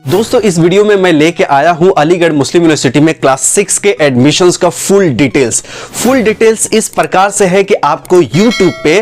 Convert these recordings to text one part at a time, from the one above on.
दोस्तों इस वीडियो में मैं लेके आया हूं अलीगढ़ मुस्लिम यूनिवर्सिटी में क्लास 6 के एडमिशन्स का फुल डिटेल्स इस प्रकार से है कि आपको YouTube पे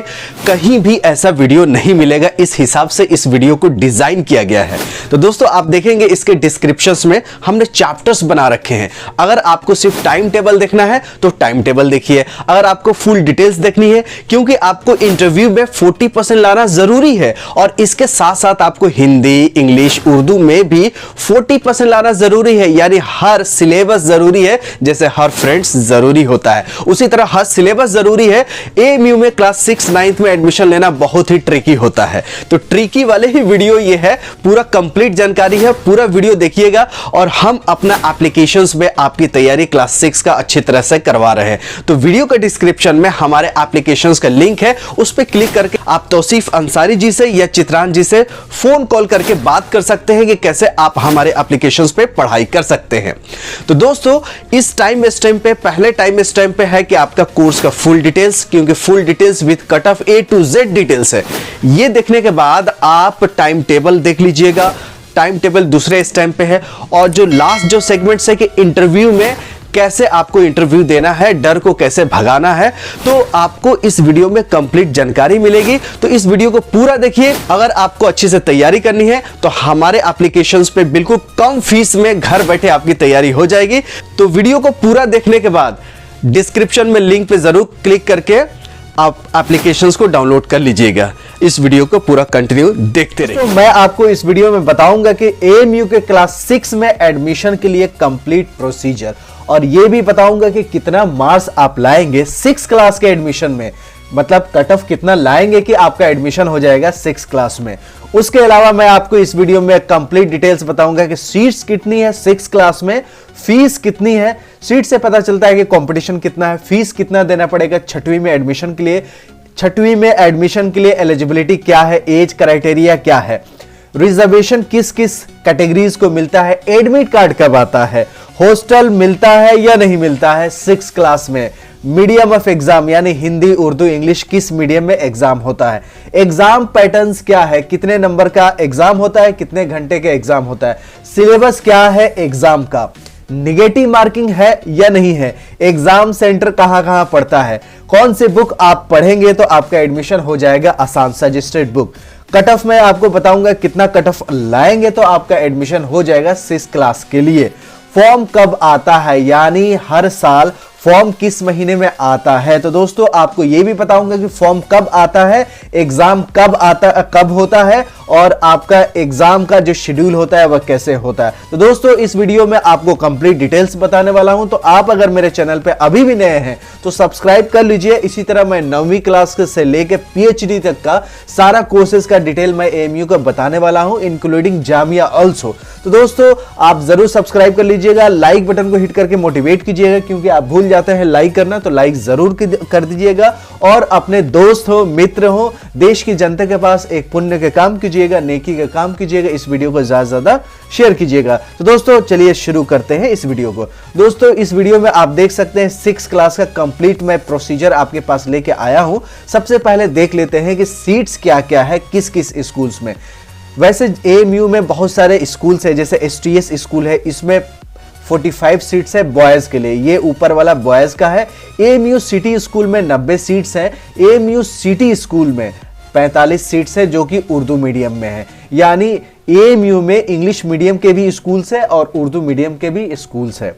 कहीं भी ऐसा वीडियो नहीं मिलेगा। इस हिसाब से इस वीडियो को डिजाइन किया गया है। तो दोस्तों आप देखेंगे इसके डिस्क्रिप्शंस में हमने चैप्टर्स बना रखे हैं। अगर आपको सिर्फ टाइम टेबल देखना है तो टाइम टेबल देखिए, अगर आपको फुल डिटेल्स देखनी है क्योंकि आपको इंटरव्यू में 40% लाना जरूरी है और इसके साथ साथ आपको हिंदी, इंग्लिश, उर्दू में भी 40% लाना जरूरी है। यानी हर सिलेबस जरूरी है, जैसे हर फ्रेंड्स जरूरी होता है उसी तरह हर सिलेबस जरूरी है। एएमयू में क्लास 6 9th में एडमिशन लेना बहुत ही ट्रिकी होता है, तो ट्रिकी वाले ही वीडियो ये है। पूरा कंप्लीट जानकारी है, पूरा वीडियो देखिएगा और हम अपना एप्लीकेशंस में आपकी तैयारी क्लास 6 का अच्छी तरह से करवा रहे हैं। तो वीडियो के डिस्क्रिप्शन में हमारे एप्लीकेशंस का लिंक है, उस पर क्लिक करके आप तौसीफ अंसारी जी से या चित्रान जी से फोन कॉल करके बात कर सकते हैं कि कैसे आप हमारे एप्लीकेशंस पे पढ़ाई कर सकते हैं। तो दोस्तों इस टाइम पे पहले टाइम पे है कि आपका कोर्स का फुल डिटेल्स, क्योंकि full details with cut off A to Z details है। ये देखने के बाद आप टाइम टेबल देख लीजिएगा। टाइम टेबल दूसरे स्टैम्प पे है और जो लास्ट जो सेगमेंट्स है कि इंटरव्यू में कैसे आपको इंटरव्यू देना है, डर को कैसे भगाना है, तो आपको इस वीडियो में कंप्लीट जानकारी मिलेगी। तो इस वीडियो को पूरा देखिए। अगर आपको अच्छे से तैयारी करनी है तो हमारे एप्लीकेशंस पे बिल्कुल कम फीस में घर बैठे आपकी तैयारी हो जाएगी। तो वीडियो को पूरा देखने के बाद डिस्क्रिप्शन में लिंक पे जरूर क्लिक करके आप एप्लीकेशंस को डाउनलोड कर लीजिएगा। इस वीडियो को पूरा कंटिन्यू देखते रहिए। तो मैं आपको इस वीडियो में बताऊंगा कि एएमयू के क्लास 6 में एडमिशन के लिए कंप्लीट प्रोसीजर, और यह भी बताऊंगा कि कितना मार्क्स आप लाएंगे 6 क्लास के एडमिशन में, मतलब कट ऑफ कितना लाएंगे कि आपका एडमिशन हो जाएगा 6 क्लास में। उसके अलावा मैं आपको इस वीडियो में कंप्लीट डिटेल्स बताऊंगा कि सीट्स कितनी है 6 क्लास में, फीस कितनी है, सीट से पता चलता है कि कंपटीशन कितना है, फीस कितना देना पड़ेगा 6वीं में एडमिशन के लिए, 6वीं में एडमिशन के लिए एलिजिबिलिटी क्या है, एज क्राइटेरिया क्या है, रिजर्वेशन किस किस कैटेगरीज को मिलता है, एडमिट कार्ड कब आता है, हॉस्टल मिलता है या नहीं मिलता है 6 क्लास में, मीडियम ऑफ एग्जाम यानी हिंदी, उर्दू, इंग्लिश किस मीडियम में एग्जाम होता है, एग्जाम पैटर्न्स क्या है, कितने नंबर का एग्जाम होता है, कितने घंटे के एग्जाम होता है, सिलेबस क्या है एग्जाम का, निगेटिव मार्किंग है या नहीं है, एग्जाम सेंटर कहां पड़ता है, कौन से बुक आप पढ़ेंगे तो आपका एडमिशन हो जाएगा आसान, सजेस्टेड बुक, कट ऑफ में आपको बताऊंगा कितना कट ऑफ लाएंगे तो आपका एडमिशन हो जाएगा 6 क्लास के लिए, फॉर्म कब आता है यानी हर साल फॉर्म किस महीने में आता है। तो दोस्तों आपको यह भी बताऊंगा कि फॉर्म कब आता है, एग्जाम कब होता है और आपका एग्जाम का जो शेड्यूल होता है वह कैसे होता है। तो दोस्तों इस वीडियो में आपको कंप्लीट डिटेल्स बताने वाला हूं। तो आप अगर मेरे चैनल पे अभी भी नए हैं तो सब्सक्राइब कर लीजिए। इसी तरह मैं 9वीं क्लास से लेकर PhD तक का सारा कोर्सेज का डिटेल मैं एएमयू का बताने वाला हूं, इंक्लूडिंग जामिया ऑल्सो। तो दोस्तों आप जरूर सब्सक्राइब कर लीजिएगा, लाइक बटन को हिट करके मोटिवेट कीजिएगा, क्योंकि आप भूल जाते हैं लाइक करना, तो लाइक जरूर कर दीजिएगा और अपने दोस्त हो, मित्र हो, देश की जनता के पास एक पुण्य के काम कीजिएगा, नेकी का काम कीजिएगा, इस वीडियो को ज्यादा से ज्यादा शेयर कीजिएगा। तो दोस्तों चलिए शुरू करते हैं इस वीडियो को। दोस्तों इस वीडियो में आप देख सकते हैं 6 क्लास का कंप्लीट मैं प्रोसीजर आपके पास लेके आया हूं। सबसे पहले देख लेते हैं कि सीट्स क्या क्या है किस किस स्कूल्स में। वैसे एएमयू में बहुत सारे स्कूल्स है, जैसे STS स्कूल है, इसमें 45 सीट्स है बॉयज के लिए, ये ऊपर वाला बॉयज का है। एएमयू सिटी स्कूल में 90 सीट्स हैं, एएमयू सिटी स्कूल में 45 सीट्स है जो कि उर्दू मीडियम में है। यानी एएमयू में इंग्लिश मीडियम के भी स्कूल्स है और उर्दू मीडियम के भी स्कूल्स है।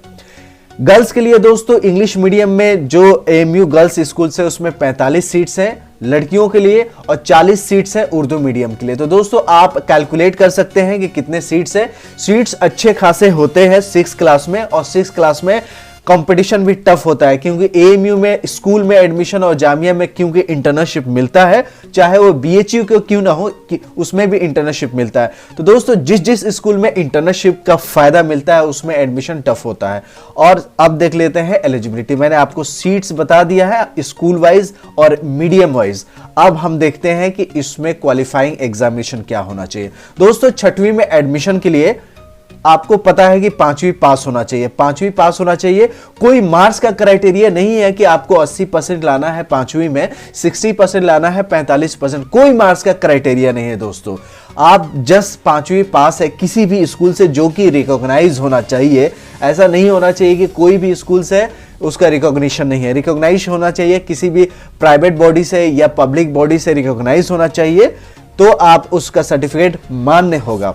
गर्ल्स के लिए दोस्तों इंग्लिश मीडियम में जो एएमयू गर्ल्स स्कूल है उसमें 45 सीट्स हैं लड़कियों के लिए और 40 सीट्स हैं उर्दू मीडियम के लिए। तो दोस्तों आप कैलकुलेट कर सकते हैं कि कितने सीट्स हैं। सीट्स अच्छे खासे होते हैं 6 क्लास में, और 6 क्लास में कंपटीशन भी टफ होता है, क्योंकि एएमयू में स्कूल में एडमिशन और जामिया में क्योंकि इंटर्नशिप मिलता है, चाहे वो BHU को क्यों ना हो, उसमें भी इंटर्नशिप मिलता है। तो दोस्तों जिस स्कूल में इंटर्नशिप का फायदा मिलता है उसमें एडमिशन टफ होता है। और अब देख लेते हैं एलिजिबिलिटी। मैंने आपको सीट्स बता दिया है स्कूल वाइज और मीडियम वाइज। अब हम देखते हैं कि इसमें क्वालिफाइंग एग्जामिनेशन क्या होना चाहिए। दोस्तों 6वीं में एडमिशन के लिए आपको पता है कि 5वीं पास होना चाहिए, 5वीं पास होना चाहिए। कोई मार्क्स का क्राइटेरिया नहीं है कि आपको 80% लाना है 5वीं में, 60% लाना है, 45%, कोई मार्क्स का क्राइटेरिया नहीं है दोस्तों। आप जस्ट 5वीं पास है किसी भी स्कूल से जो कि रिकॉग्नाइज होना चाहिए। ऐसा नहीं होना चाहिए कि कोई भी स्कूल से उसका रिकॉग्निशन नहीं है। रिकॉग्नाइज होना चाहिए किसी भी प्राइवेट बॉडी से या पब्लिक बॉडी से रिकॉग्नाइज होना चाहिए, तो आप उसका सर्टिफिकेट मान्य होगा।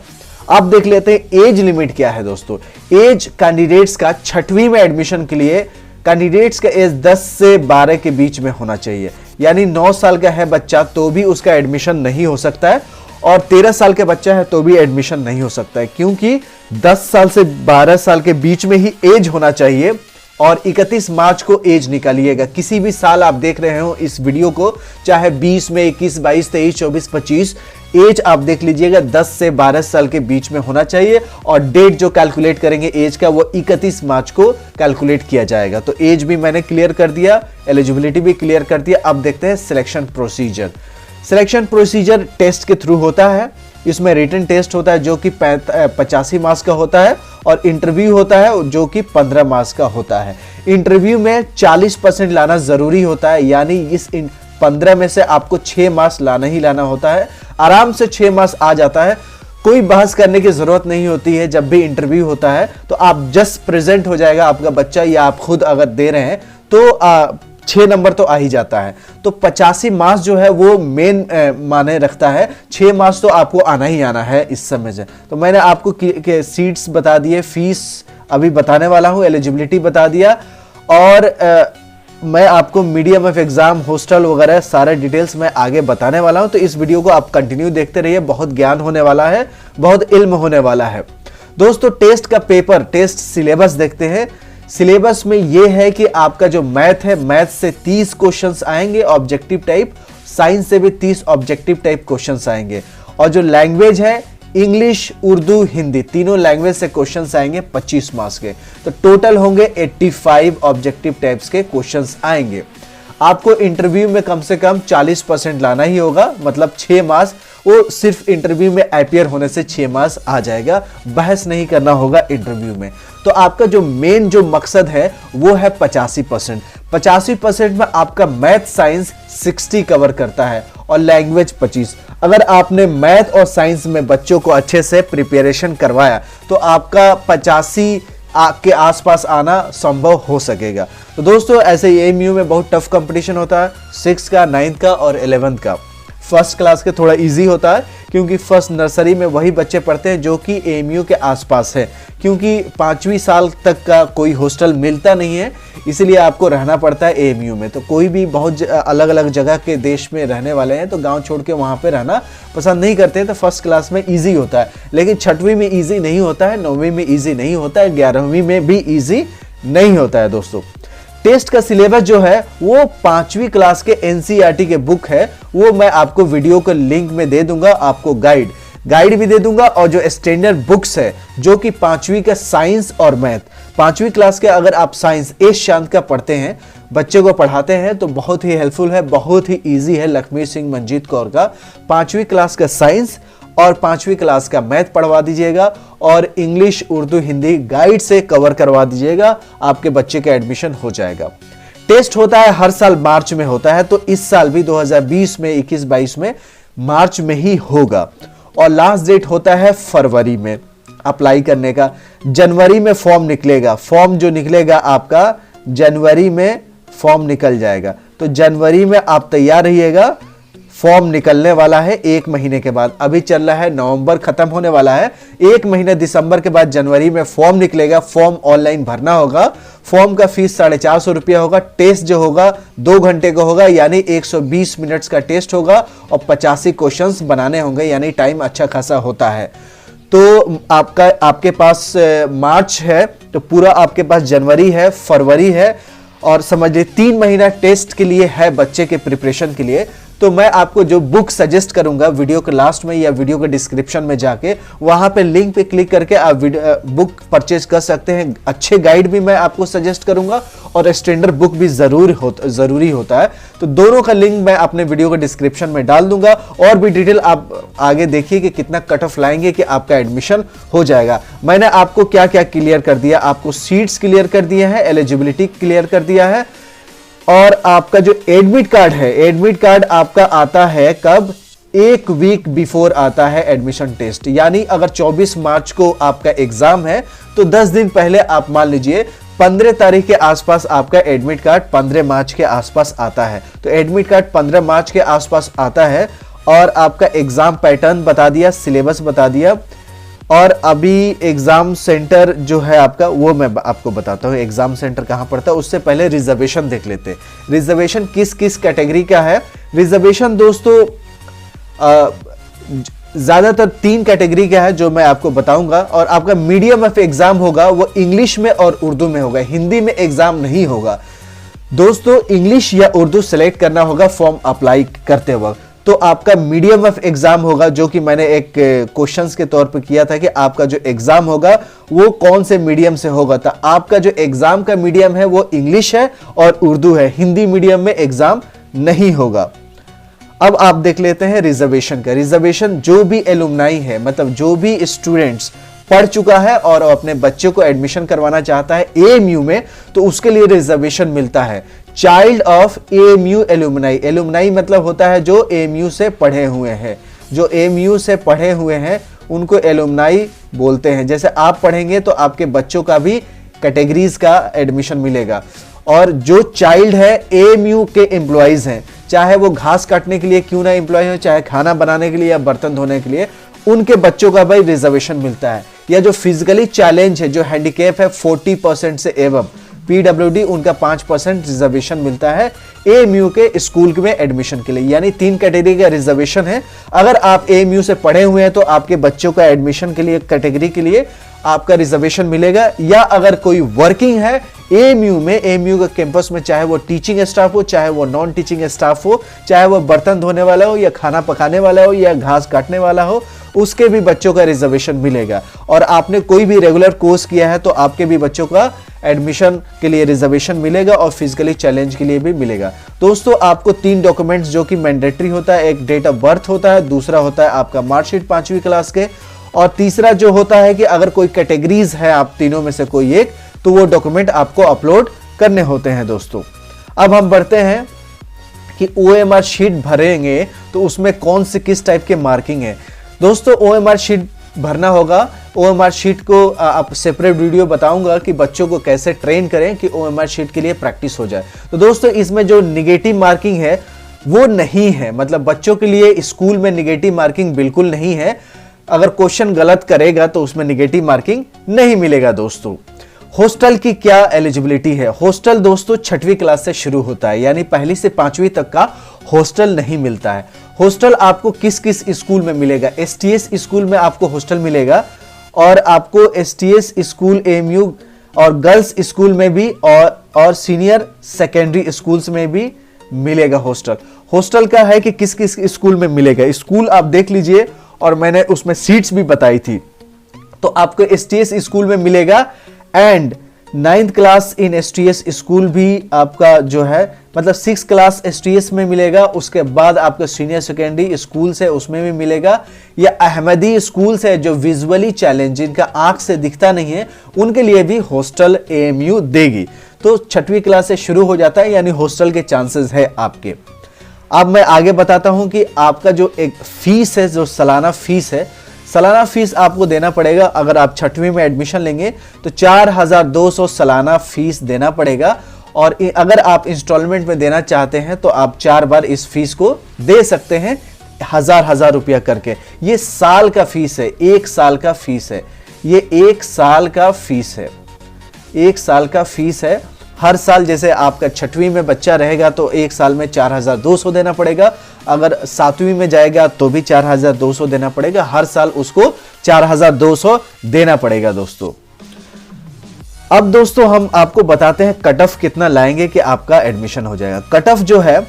अब देख लेते हैं एज लिमिट क्या है दोस्तों। एज कैंडिडेट्स का 6वीं में एडमिशन के लिए कैंडिडेट्स का एज 10 से 12 के बीच में होना चाहिए। यानी 9 साल का है बच्चा तो भी उसका एडमिशन नहीं हो सकता है, और 13 साल का बच्चा है तो भी एडमिशन नहीं हो सकता है, क्योंकि 10 साल से 12 साल के बीच में ही एज होना चाहिए। और 31 मार्च को एज निकालिएगा। किसी भी साल आप देख रहे हो इस वीडियो को, चाहे 20 में, 21, 22, 23, 24, 25, एज आप देख लीजिएगा 10 से 12 साल के बीच में होना चाहिए। और डेट जो कैलकुलेट करेंगे एज का वो 31 मार्च को कैलकुलेट किया जाएगा। तो एज भी मैंने क्लियर कर दिया, एलिजिबिलिटी भी क्लियर कर दिया। अब देखते हैं selection procedure. Selection procedure test के थ्रू होता है। इसमें रिटन टेस्ट होता है जो कि 85 मार्क्स का होता है, और इंटरव्यू होता है जो कि 15 मार्क्स का होता है। इंटरव्यू में 40% लाना जरूरी होता है, यानी इस 15 में से आपको 6 मार्क्स लाना ही लाना होता है। आराम से 6 मार्क्स आ जाता है, कोई बहस करने की जरूरत नहीं होती है। जब भी इंटरव्यू होता है तो आप जस्ट प्रेजेंट हो जाएगा आपका बच्चा, या आप खुद अगर दे रहे हैं तो 6 नंबर तो आ ही जाता है। तो 85 मार्क्स जो है वो मेन माने रखता है। 6 मार्क्स तो आपको आना ही आना है इस समय से। तो मैंने आपको सीट्स बता दिए, फीस अभी बताने वाला हूं, एलिजिबिलिटी बता दिया, और मैं आपको मीडियम ऑफ एग्जाम, हॉस्टल वगैरह सारे डिटेल्स मैं आगे बताने वाला हूं। तो इस वीडियो को आप कंटिन्यू देखते रहिए, बहुत ज्ञान होने वाला है, बहुत इल्म होने वाला है। दोस्तों टेस्ट का पेपर, टेस्ट सिलेबस देखते हैं। सिलेबस में यह है कि आपका जो मैथ है, मैथ से 30 क्वेश्चंस आएंगे ऑब्जेक्टिव टाइप, साइंस से भी 30 ऑब्जेक्टिव टाइप क्वेश्चंस आएंगे, और जो लैंग्वेज है इंग्लिश, उर्दू, हिंदी, तीनों लैंग्वेज से क्वेश्चंस आएंगे 25 मार्क्स के। तो टोटल होंगे 85 ऑब्जेक्टिव टाइप्स के क्वेश्चंस आएंगे। आपको इंटरव्यू में कम से कम 40% लाना ही होगा, मतलब 6 मार्क्स, वो सिर्फ इंटरव्यू में अपीयर होने से 6 मार्क्स आ जाएगा, बहस नहीं करना होगा इंटरव्यू में। तो आपका जो मेन जो मकसद है वो है 85%। 85% में आपका मैथ साइंस 60 कवर करता है, और लैंग्वेज 25। अगर आपने मैथ और साइंस में बच्चों को अच्छे से प्रिपरेशन करवाया तो आपका 85 के आसपास आना संभव हो सकेगा। तो दोस्तों ऐसे एएमयू में बहुत टफ कंपटीशन होता है, 6 का, 9th का और 11th का। फर्स्ट क्लास के थोड़ा इजी होता है, क्योंकि फर्स्ट नर्सरी में वही बच्चे पढ़ते हैं जो कि एएमयू के आसपास है, क्योंकि 5वीं साल तक का कोई हॉस्टल मिलता नहीं है, इसलिए आपको रहना पड़ता है एएमयू में। तो कोई भी बहुत अलग अलग जगह के देश में रहने वाले हैं तो गांव छोड़ के वहां पे रहना पसंद नहीं करते हैं, तो फर्स्ट क्लास में ईजी होता है। लेकिन 6वीं में ईजी नहीं होता है, 9वीं में ईजी नहीं होता है, 11वीं में भी ईजी नहीं होता है। दोस्तों टेस्ट का सिलेबस जो है वो 5वीं क्लास के एनसीईआरटी के बुक है, वो मैं आपको वीडियो के लिंक में दे दूंगा। आपको गाइड भी दे दूंगा, और जो स्टैंडर्ड बुक्स है जो कि 5वीं का साइंस और मैथ, 5वीं क्लास के अगर आप साइंस एस शांत का पढ़ते हैं, बच्चे को पढ़ाते हैं, तो बहुत ही हेल्पफुल है, बहुत ही इजी है। लक्ष्मी सिंह मंजीत कौर का 5वीं क्लास का साइंस और 5वीं क्लास का मैथ पढ़वा दीजिएगा, और इंग्लिश, उर्दू, हिंदी गाइड से कवर करवा दीजिएगा, आपके बच्चे का एडमिशन हो जाएगा। टेस्ट होता है हर साल मार्च में होता है, तो इस साल भी 2020 में 21-22 में मार्च में ही होगा, और लास्ट डेट होता है फरवरी में अप्लाई करने का। जनवरी में फॉर्म निकलेगा, फॉर्म जो निकलेगा आपका जनवरी में फॉर्म निकल जाएगा। तो जनवरी में आप तैयार रहिएगा, फॉर्म निकलने वाला है 1 महीने के बाद। अभी चल रहा है नवंबर, खत्म होने वाला है, 1 महीने दिसंबर के बाद जनवरी में फॉर्म निकलेगा। फॉर्म ऑनलाइन भरना होगा, फॉर्म का फीस 450 रुपया होगा। टेस्ट जो होगा 2 घंटे का होगा, यानी 120 मिनट्स का टेस्ट होगा, और 85 क्वेश्चंस बनाने होंगे, यानी टाइम अच्छा खासा होता है। तो आपके पास मार्च है, तो पूरा आपके पास जनवरी है, फरवरी है, और समझ लीजिए 3 महीना टेस्ट के लिए है बच्चे के प्रिपरेशन के लिए। तो मैं आपको जो बुक सजेस्ट करूंगा वीडियो के लास्ट में या वीडियो के डिस्क्रिप्शन में जाके, वहां पे लिंक पे क्लिक करके आप बुक परचेज कर सकते हैं। अच्छे गाइड भी मैं आपको सजेस्ट करूंगा, और स्टैंडर्ड बुक भी जरूरी होता है। तो दोनों का लिंक मैं अपने वीडियो के डिस्क्रिप्शन में डाल दूंगा, और भी डिटेल आप आगे देखिए कि कितना कट ऑफ लाएंगे कि आपका एडमिशन हो जाएगा। मैंने आपको क्या क्या क्लियर कर दिया, आपको सीट्स क्लियर कर दिए हैं, एलिजिबिलिटी क्लियर कर दिया है, और आपका जो एडमिट कार्ड है, एडमिट कार्ड आपका आता है कब, 1 वीक बिफोर आता है एडमिशन टेस्ट। यानी अगर 24 मार्च को आपका एग्जाम है तो 10 दिन पहले आप मान लीजिए 15 तारीख के आसपास आपका एडमिट कार्ड 15 मार्च के आसपास आता है। तो एडमिट कार्ड 15 मार्च के आसपास आता है और आपका एग्जाम पैटर्न बता दिया, सिलेबस बता दिया, और अभी एग्जाम सेंटर जो है आपका वो मैं आपको बताता हूँ एग्जाम सेंटर कहाँ पड़ता है। उससे पहले रिजर्वेशन देख लेते हैं, रिजर्वेशन किस किस कैटेगरी का है। रिजर्वेशन दोस्तों ज्यादातर 3 कैटेगरी का है जो मैं आपको बताऊंगा, और आपका मीडियम ऑफ एग्जाम होगा वो इंग्लिश में और उर्दू में होगा, हिंदी में एग्जाम नहीं होगा दोस्तों। इंग्लिश या उर्दू सेलेक्ट करना होगा फॉर्म अप्लाई करते वक्त। तो आपका मीडियम ऑफ एग्जाम होगा, जो कि मैंने एक क्वेश्चंस के तौर पर किया था कि आपका जो एग्जाम होगा वो कौन से मीडियम से होगा। तो आपका जो एग्जाम का मीडियम है वो इंग्लिश है और उर्दू है, हिंदी मीडियम में एग्जाम नहीं होगा। अब आप देख लेते हैं रिजर्वेशन का। रिजर्वेशन जो भी एलुमनाई है, मतलब जो भी स्टूडेंट्स पढ़ चुका है और अपने बच्चों को एडमिशन करवाना चाहता है एएमयू में, तो उसके लिए रिजर्वेशन मिलता है। Child of AMU alumni, alumni मतलब होता है जो एएमयू से पढ़े हुए हैं, जो एएमयू से पढ़े हुए हैं उनको एलुमनाई बोलते हैं। जैसे आप पढ़ेंगे तो आपके बच्चों का भी कैटेगरीज का एडमिशन मिलेगा। और जो चाइल्ड है एएमयू के एम्प्लॉइज हैं, चाहे वो घास काटने के लिए क्यों ना एम्प्लॉय हो, चाहे खाना बनाने के लिए या बर्तन धोने के लिए, उनके बच्चों का भाई रिजर्वेशन मिलता है। या जो फिजिकली चैलेंज है, जो हैंडीकैप है 40% से एवं, पीडब्ल्यूडी, उनका 5% रिजर्वेशन मिलता है एएमयू के स्कूल में एडमिशन के लिए। यानी 3 कैटेगरी का रिजर्वेशन है। अगर आप एएमयू से पढ़े हुए हैं तो आपके बच्चों का एडमिशन के लिए कैटेगरी के लिए आपका रिजर्वेशन मिलेगा। या अगर कोई वर्किंग है एएमयू में, एएमयू के कैंपस में, चाहे वो टीचिंग स्टाफ हो, चाहे वो नॉन टीचिंग स्टाफ हो, चाहे वो बर्तन धोने वाला हो या खाना पकाने वाला हो या घास काटने वाला हो, उसके भी बच्चों का रिजर्वेशन मिलेगा। और आपने कोई भी रेगुलर कोर्स किया है तो आपके भी बच्चों का एडमिशन के लिए रिजर्वेशन मिलेगा और फिजिकली चैलेंज के लिए भी मिलेगा। दोस्तों आपको 3 डॉक्यूमेंट्स जो कि मैंडेटरी होता है, एक डेट ऑफ बर्थ होता है, दूसरा होता है आपका मार्कशीट 5वीं क्लास के, और तीसरा जो होता है कि अगर कोई कैटेगरीज है आप तीनों में से कोई एक, तो वो डॉक्यूमेंट आपको अपलोड करने होते हैं। दोस्तों अब हम बढ़ते हैं कि ओएमआर शीट भरेंगे तो उसमें कौन से किस टाइप के मार्किंग है। दोस्तों ओएमआर शीट भरना होगा। ओएमआर शीट को आप सेपरेट वीडियो बताऊंगा कि बच्चों को कैसे ट्रेन करें कि ओएमआर शीट के लिए प्रैक्टिस हो जाए। तो दोस्तों इसमें जो निगेटिव मार्किंग है वो नहीं है, मतलब बच्चों के लिए स्कूल में निगेटिव मार्किंग बिल्कुल नहीं है। अगर क्वेश्चन गलत करेगा तो उसमें निगेटिव मार्किंग नहीं मिलेगा। दोस्तों हॉस्टल की क्या एलिजिबिलिटी है। हॉस्टल दोस्तों 6वीं क्लास से शुरू होता है, यानी 1ली से 5वीं तक का हॉस्टल नहीं मिलता है। हॉस्टल आपको किस किस स्कूल में मिलेगा। एसटीएस स्कूल में आपको हॉस्टल मिलेगा, और आपको एसटीएस स्कूल एएमयू और गर्ल्स स्कूल में भी और सीनियर सेकेंडरी स्कूल्स में भी मिलेगा हॉस्टल। हॉस्टल का है कि किस किस स्कूल में मिलेगा, स्कूल आप देख लीजिए, और मैंने उसमें सीट्स भी बताई थी। तो आपको एसटीएस स्कूल में मिलेगा, and 9th class in STS school भी आपका जो है, मतलब 6th क्लास एसटीएस में मिलेगा। उसके बाद आपका सीनियर सेकेंडरी स्कूल से उसमें भी मिलेगा। या अहमदी स्कूल से जो विजुअली चैलेंज, जिनका आंख से दिखता नहीं है, उनके लिए भी हॉस्टल एएमयू देगी। तो 6वीं क्लास से शुरू हो जाता है, यानी हॉस्टल के चांसेस है आपके। अब मैं आगे बताता हूं कि आपका जो एक फीस है, जो सालाना फीस है, सालाना फीस आपको देना पड़ेगा। अगर आप 6वीं में एडमिशन लेंगे तो 4200 सालाना फीस देना पड़ेगा। और अगर आप इंस्टॉलमेंट में देना चाहते हैं तो आप 4 बार इस फीस को दे सकते हैं, 1000 रुपया करके। ये साल का फीस है, 1 साल का फीस है, ये 1 साल का फीस है, 1 साल का फीस है। हर साल जैसे आपका 6वीं में बच्चा रहेगा तो 1 साल में 4200 देना पड़ेगा। अगर 7वीं में जाएगा तो भी 4200 देना पड़ेगा। हर साल उसको 4200 देना पड़ेगा। दोस्तों अब दोस्तों हम आपको बताते हैं कट ऑफ कितना लाएंगे कि आपका एडमिशन हो जाएगा। कट ऑफ जो है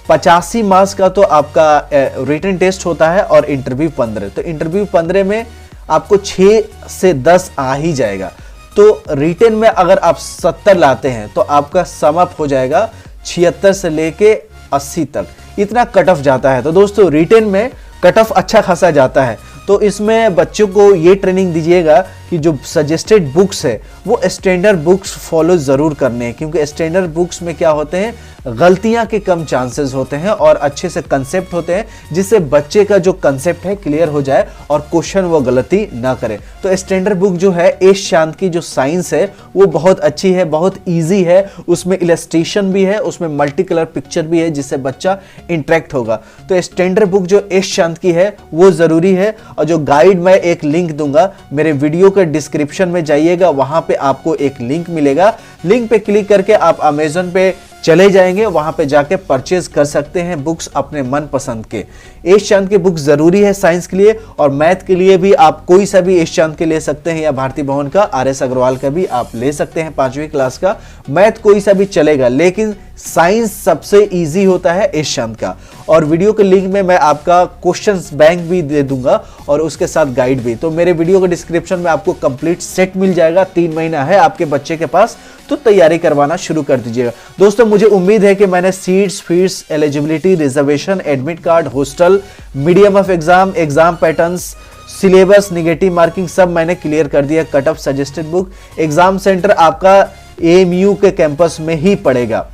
85 मार्क्स का तो आपका रिटन टेस्ट होता है और इंटरव्यू 15। तो इंटरव्यू 15 में आपको 6 से 10 आ ही जाएगा। तो रिटन में अगर आप 70 लाते हैं तो आपका सम अप हो जाएगा 76 से लेके 80 तक, इतना कट ऑफ जाता है। तो दोस्तों रिटन में कट ऑफ अच्छा खासा जाता है। तो इसमें बच्चों को ये ट्रेनिंग दीजिएगा कि जो सजेस्टेड बुक्स है वो स्टैंडर्ड बुक्स फॉलो ज़रूर करने हैं, क्योंकि स्टैंडर्ड बुक्स में क्या होते हैं, गलतियां के कम चांसेस होते हैं और अच्छे से कंसेप्ट होते हैं, जिससे बच्चे का जो कंसेप्ट है क्लियर हो जाए और क्वेश्चन वो गलती ना करे। तो स्टैंडर्ड बुक जो है एस चांद की जो साइंस है वो बहुत अच्छी है, बहुत ईजी है, उसमें इलस्ट्रेशन भी है, उसमें मल्टी कलर पिक्चर भी है, जिससे बच्चा इंटरेक्ट होगा। तो स्टैंडर्ड बुक जो एस चांद की है वो ज़रूरी है। और जो गाइड मैं एक लिंक दूंगा, मेरे वीडियो के डिस्क्रिप्शन में जाइएगा, वहां पे आपको एक लिंक मिलेगा, लिंक पे क्लिक करके आप अमेजन पे चले जाएंगे, वहां पे जाके परचेज कर सकते हैं बुक्स अपने मन पसंद के। एस चांद के बुक जरूरी है साइंस के लिए, और मैथ के लिए भी आप कोई सा भी एस चांद के ले सकते हैं, या भारती भवन का, RS अग्रवाल का भी आप ले सकते हैं 5वीं क्लास का। मैथ कोई सा भी चलेगा, लेकिन साइंस सबसे इजी होता है एस चांद का। और वीडियो के लिंक में मैं आपका क्वेश्चंस बैंक भी दे दूंगा और उसके साथ गाइड भी। तो मेरे वीडियो के डिस्क्रिप्शन में आपको कंप्लीट सेट मिल जाएगा। 3 महीना है आपके बच्चे के पास, तो तैयारी करवाना शुरू कर दीजिएगा। दोस्तों मुझे उम्मीद है कि मैंने seats, fees, eligibility, reservation, admit card, hostel, medium of exam, exam patterns, syllabus, negative marking सब मैंने क्लियर कर दिया। Cut off, suggested book, exam centre आपका AMU के कैंपस में ही पड़ेगा,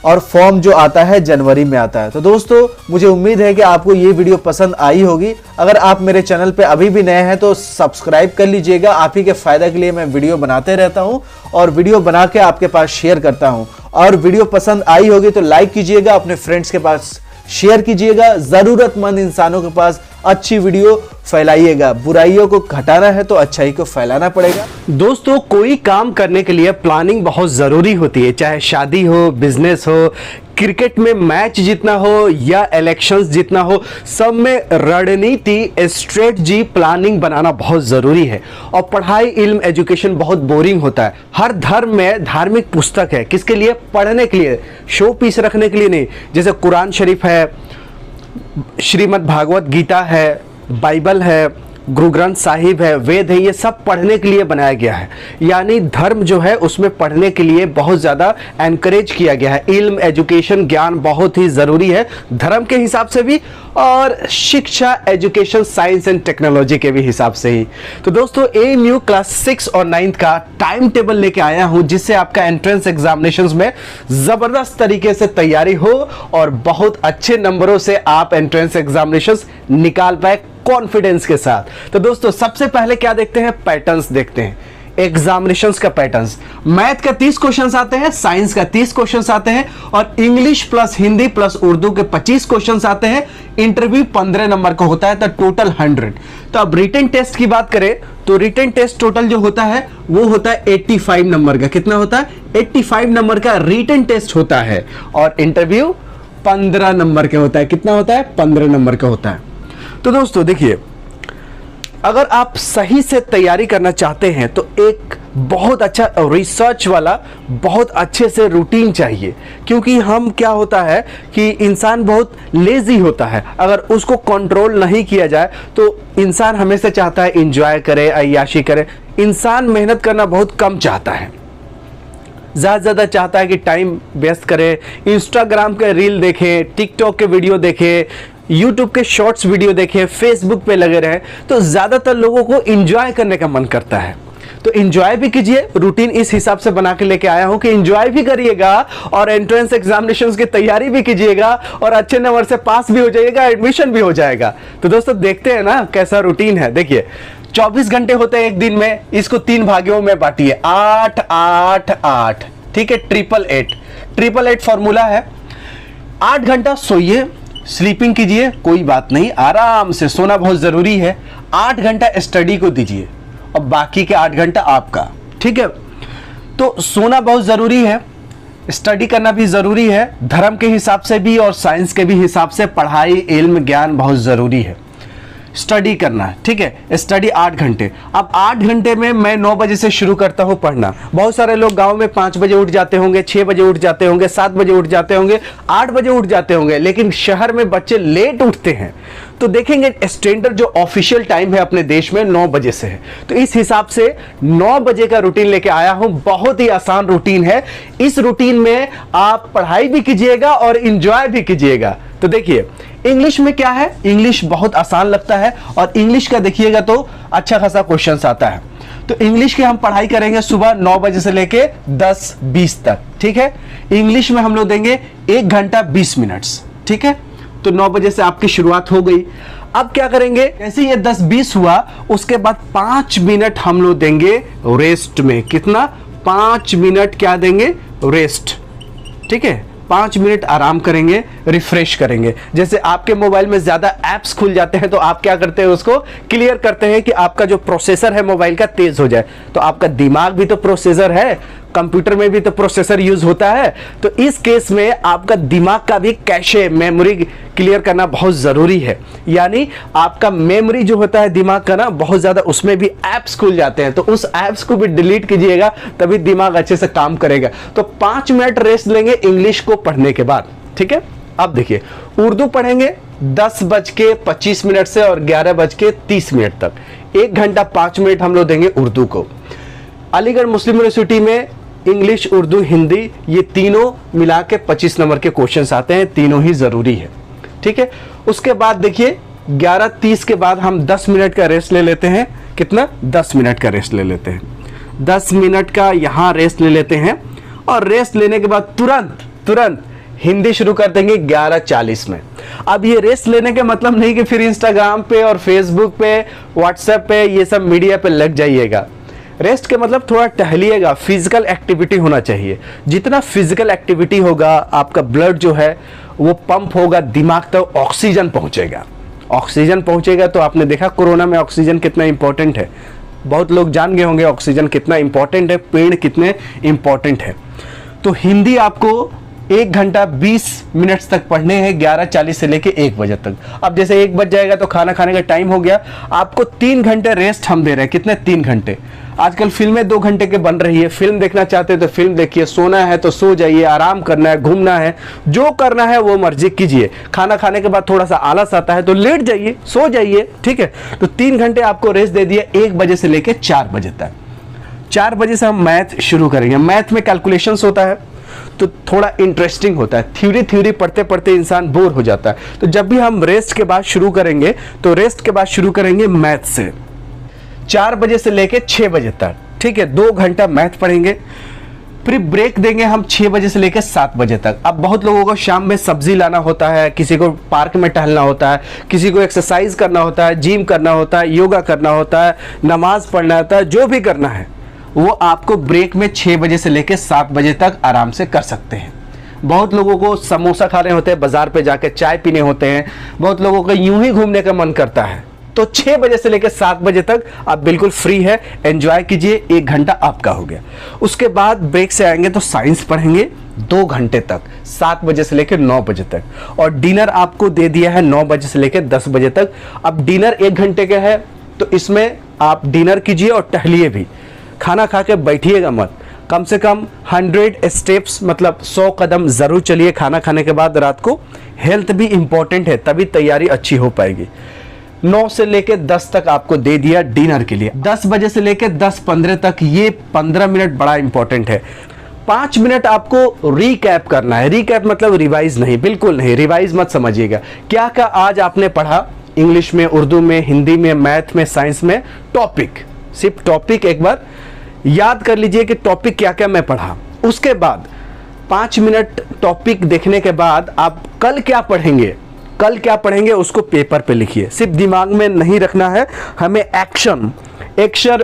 और फॉर्म जो आता है जनवरी में आता है। तो दोस्तों मुझे उम्मीद है कि आपको ये वीडियो पसंद आई होगी। अगर आप मेरे चैनल पे अभी भी नए हैं तो सब्सक्राइब कर लीजिएगा, आप ही के फायदे के लिए मैं वीडियो बनाते रहता हूं और वीडियो बना के आपके पास शेयर करता हूं। और वीडियो पसंद आई होगी तो लाइक कीजिएगा, अपने फ्रेंड्स के पास शेयर कीजिएगा, जरूरतमंद इंसानों के पास अच्छी वीडियो फैलाइएगा। बुराइयों को घटाना है तो अच्छाई को फैलाना पड़ेगा। दोस्तों कोई काम करने के लिए प्लानिंग बहुत जरूरी होती है, चाहे शादी हो, बिजनेस हो, क्रिकेट में मैच जितना हो या इलेक्शंस जितना हो, सब में रणनीति, स्ट्रेटजी, प्लानिंग बनाना बहुत जरूरी है। और पढ़ाई, इल्म, एजुकेशन बहुत बोरिंग होता है। हर धर्म में धार्मिक पुस्तक है, किसके लिए? पढ़ने के लिए, शो पीस रखने के लिए नहीं। जैसे कुरान शरीफ है, श्रीमद् भागवत गीता है, बाइबल है, गुरु ग्रंथ साहिब है, वेद है, ये सब पढ़ने के लिए बनाया गया है। यानी धर्म जो है उसमें पढ़ने के लिए बहुत ज़्यादा एनकरेज किया गया है। इल्म, एजुकेशन, ज्ञान बहुत ही ज़रूरी है धर्म के हिसाब से भी, और शिक्षा, एजुकेशन, साइंस एंड टेक्नोलॉजी के भी हिसाब से ही। तो दोस्तों AMU क्लास 6 और 9th का टाइम टेबल लेके आया हूं, जिससे आपका एंट्रेंस एग्जामिनेशंस में ज़बरदस्त तरीके से तैयारी हो और बहुत अच्छे नंबरों से आप एंट्रेंस एग्जामिनेशंस निकाल पाए कॉन्फिडेंस के साथ। तो दोस्तों सबसे पहले क्या देखते हैं? पैटर्न्स देखते हैं, एग्जामिनेशंस का पैटर्न्स। मैथ का 30 क्वेश्चंस आते हैं, साइंस का 30 क्वेश्चंस आते हैं, और English plus Hindi plus Urdu के 25 क्वेश्चंस आते हैं। इंटरव्यू 15 नंबर का होता है, तो टोटल 100। तो अब रिटन टेस्ट की बात करें तो रिटन टेस्ट टोटल जो होता है वो होता है 85 नंबर का। कितना होता है? 85 नंबर का रिटन टेस्ट होता है, और इंटरव्यू 15 नंबर का होता है। कितना होता है? 15 नंबर का होता है। तो दोस्तों देखिए, अगर आप सही से तैयारी करना चाहते हैं तो एक बहुत अच्छा रिसर्च वाला, बहुत अच्छे से रूटीन चाहिए। क्योंकि हम क्या होता है कि इंसान बहुत लेजी होता है, अगर उसको कंट्रोल नहीं किया जाए तो इंसान हमेशा चाहता है एंजॉय करे, अय्याशी करे। इंसान मेहनत करना बहुत कम चाहता है, ज़्यादा चाहता है कि टाइम वेस्ट करे, इंस्टाग्राम के रील देखें, टिकटॉक के वीडियो देखें, यूट्यूब के शॉर्ट्स वीडियो देखें, फेसबुक पे लगे रहें। तो ज़्यादातर लोगों को एंजॉय करने का मन करता है, तो एंजॉय भी कीजिए। रूटीन इस हिसाब से बना के लेके आया हूं कि एंजॉय भी करिएगा और एंट्रेंस एग्जामिनेशंस की तैयारी भी कीजिएगा, और अच्छे नंबर से पास भी हो जाइएगा, एडमिशन भी हो जाएगा। तो दोस्तों देखते हैं ना कैसा रूटीन है। देखिए 24 घंटे होते हैं एक दिन में, इसको 3 भागों में बांटिए, 8 8 8, ठीक है, 888 888 फॉर्मूला है। 8 घंटा सोइए, स्लीपिंग कीजिए, कोई बात नहीं, आराम से सोना बहुत जरूरी है। 8 घंटा स्टडी को दीजिए और बाकी के 8 घंटा आपका, ठीक है। तो सोना बहुत जरूरी है, स्टडी करना भी जरूरी है, धर्म के हिसाब से भी और साइंस के भी हिसाब से पढ़ाई, इल्म, ज्ञान बहुत जरूरी है। स्टडी करना है, ठीक है, स्टडी 8 घंटे। अब 8 घंटे में मैं 9 बजे से शुरू करता हूं पढ़ना। बहुत सारे लोग गांव में 5 बजे उठ जाते होंगे, 6 बजे उठ जाते होंगे, 7 बजे उठ जाते होंगे, 8 बजे उठ जाते होंगे, लेकिन शहर में बच्चे लेट उठते हैं। तो देखेंगे स्टैंडर्ड जो ऑफिशियल टाइम है अपने देश में 9 बजे से है, तो इस हिसाब से 9 बजे का रूटीन लेके आया हूं। बहुत ही आसान रूटीन है। इस रूटीन में आप पढ़ाई भी कीजिएगा और इंजॉय भी कीजिएगा। तो देखिए इंग्लिश में क्या है, इंग्लिश बहुत आसान लगता है और इंग्लिश का देखिएगा तो अच्छा खासा क्वेश्चन आता है। तो इंग्लिश की हम पढ़ाई करेंगे सुबह 9 बजे से लेके 10:20 तक, ठीक है। इंग्लिश में हम लोग देंगे 1 घंटा 20 मिनट्स, ठीक है। तो 9 बजे से आपकी शुरुआत हो गई। अब क्या करेंगे, जैसे ये 10-20 हुआ उसके बाद 5 मिनट हम लोग देंगे रेस्ट में। कितना? 5 मिनट क्या देंगे? रेस्ट, ठीक है। 5 मिनट आराम करेंगे, रिफ्रेश करेंगे। जैसे आपके मोबाइल में ज्यादा ऐप्स खुल जाते हैं तो आप क्या करते हैं, उसको क्लियर करते हैं कि आपका जो प्रोसेसर है मोबाइल का तेज हो जाए। तो आपका दिमाग भी तो प्रोसेसर है, कंप्यूटर में भी तो प्रोसेसर यूज होता है। तो इस केस में आपका दिमाग का भी कैशे मेमोरी क्लियर करना बहुत जरूरी है। यानी आपका मेमोरी जो होता है दिमाग का ना, बहुत ज्यादा उसमें भी ऐप्स खुल जाते हैं, तो उस ऐप्स को भी डिलीट कीजिएगा, तभी दिमाग अच्छे से काम करेगा। तो 5 मिनट रेस्ट लेंगे इंग्लिश को पढ़ने के बाद, ठीक है। अब देखिए उर्दू पढ़ेंगे 10:25 से और 11:30 तक। 1 घंटा 5 मिनट हम लोग देंगे उर्दू को। अलीगढ़ मुस्लिम यूनिवर्सिटी में इंग्लिश, उर्दू, हिंदी ये तीनों मिला के 25 नंबर के क्वेश्चंस आते हैं, तीनों ही जरूरी है, ठीक है। उसके बाद देखिए 11:30 के बाद हम 10 मिनट का रेस्ट ले लेते हैं। कितना? 10 मिनट का रेस्ट ले लेते हैं। 10 मिनट का यहाँ रेस्ट ले लेते हैं और रेस्ट लेने के बाद तुरंत हिंदी शुरू कर देंगे 11:40 में। अब ये रेस्ट लेने के मतलब नहीं कि फिर इंस्टाग्राम पे और फेसबुक पे, व्हाट्सएप पे, ये सब मीडिया पे लग जाइएगा। रेस्ट के मतलब थोड़ा टहलिएगा, फिजिकल एक्टिविटी होना चाहिए। जितना फिजिकल एक्टिविटी होगा आपका ब्लड जो है वो पंप होगा, दिमाग तक ऑक्सीजन पहुंचेगा। ऑक्सीजन पहुंचेगा तो आपने देखा कोरोना में ऑक्सीजन कितना इंपॉर्टेंट है। बहुत लोग जान गए होंगे ऑक्सीजन कितना इंपॉर्टेंट है, पेड़ कितने इंपॉर्टेंट है। तो हिंदी आपको 1 घंटा 20 मिनट तक पढ़ने हैं, 11:40 से लेके 1 बजे तक। अब जैसे 1 बज जाएगा तो खाना खाने का टाइम हो गया, आपको 3 घंटे रेस्ट हम दे रहे हैं। कितने? 3 घंटे। आजकल फिल्में 2 घंटे के बन रही है, फिल्म देखना चाहते हैं तो फिल्म देखिए, सोना है तो सो जाइए, आराम करना है, घूमना है, जो करना है वो मर्जी कीजिए। खाना खाने के बाद थोड़ा सा आलस आता है तो लेट जाइए, सो जाइए, ठीक है। तो 3 घंटे आपको रेस्ट दे दिया 1 बजे से लेके 4 बजे तक। 4 बजे से हम मैथ शुरू करेंगे। मैथ में कैलकुलेशंस होता है तो थोड़ा इंटरेस्टिंग होता है। थ्योरी पढ़ते पढ़ते इंसान बोर हो जाता है। तो जब भी हम रेस्ट के बाद शुरू करेंगे तो रेस्ट के बाद शुरू करेंगे मैथ से, 4 बजे से लेके 6 बजे तक, ठीक है। 2 घंटा मैथ पढ़ेंगे, फिर ब्रेक देंगे हम 6 बजे से लेकर 7 बजे तक। अब बहुत लोगों को शाम में सब्जी लाना होता है, किसी को पार्क में टहलना होता है, किसी को एक्सरसाइज करना होता है, जिम करना होता है, योगा करना होता है, नमाज पढ़ना होता है, जो भी करना है वो आपको ब्रेक में 6 बजे से लेकर 7 बजे तक आराम से कर सकते हैं। बहुत लोगों को समोसा खाने होते हैं, बाजार पे जाके चाय पीने होते हैं, बहुत लोगों को यूं ही घूमने का मन करता है। तो 6 बजे से लेकर 7 बजे तक आप बिल्कुल फ्री है, एंजॉय कीजिए। 1 घंटा आपका हो गया। उसके बाद ब्रेक से आएंगे तो साइंस पढ़ेंगे 2 घंटे तक, 7 बजे से लेकर 9 बजे तक। और डिनर आपको दे दिया है 9 बजे से लेकर 10 बजे तक। अब डिनर 1 घंटे का है तो इसमें आप डिनर कीजिए और टहलिए भी, खाना खा के बैठिएगा मत। कम से कम 100 स्टेप्स मतलब 100 कदम जरूर चलिए खाना खाने के बाद रात को। हेल्थ भी इंपॉर्टेंट है, तभी तैयारी अच्छी हो पाएगी। 9 से लेके 10 तक आपको दे दिया डिनर के लिए। 10 बजे से लेके 10:15 तक, ये 15 मिनट बड़ा इंपॉर्टेंट है। 5 मिनट आपको रिकैप करना है। रिकैप मतलब रिवाइज नहीं, बिल्कुल नहीं, रिवाइज मत समझिएगा। क्या क्या आज आपने पढ़ा इंग्लिश में, उर्दू में, हिंदी में, मैथ में, साइंस में, टॉपिक, सिर्फ टॉपिक एक बार याद कर लीजिए कि टॉपिक क्या क्या मैं पढ़ा। उसके बाद 5 मिनट टॉपिक देखने के बाद आप कल क्या पढ़ेंगे उसको पेपर पे लिखिए। सिर्फ दिमाग में नहीं रखना है, हमें एक्शन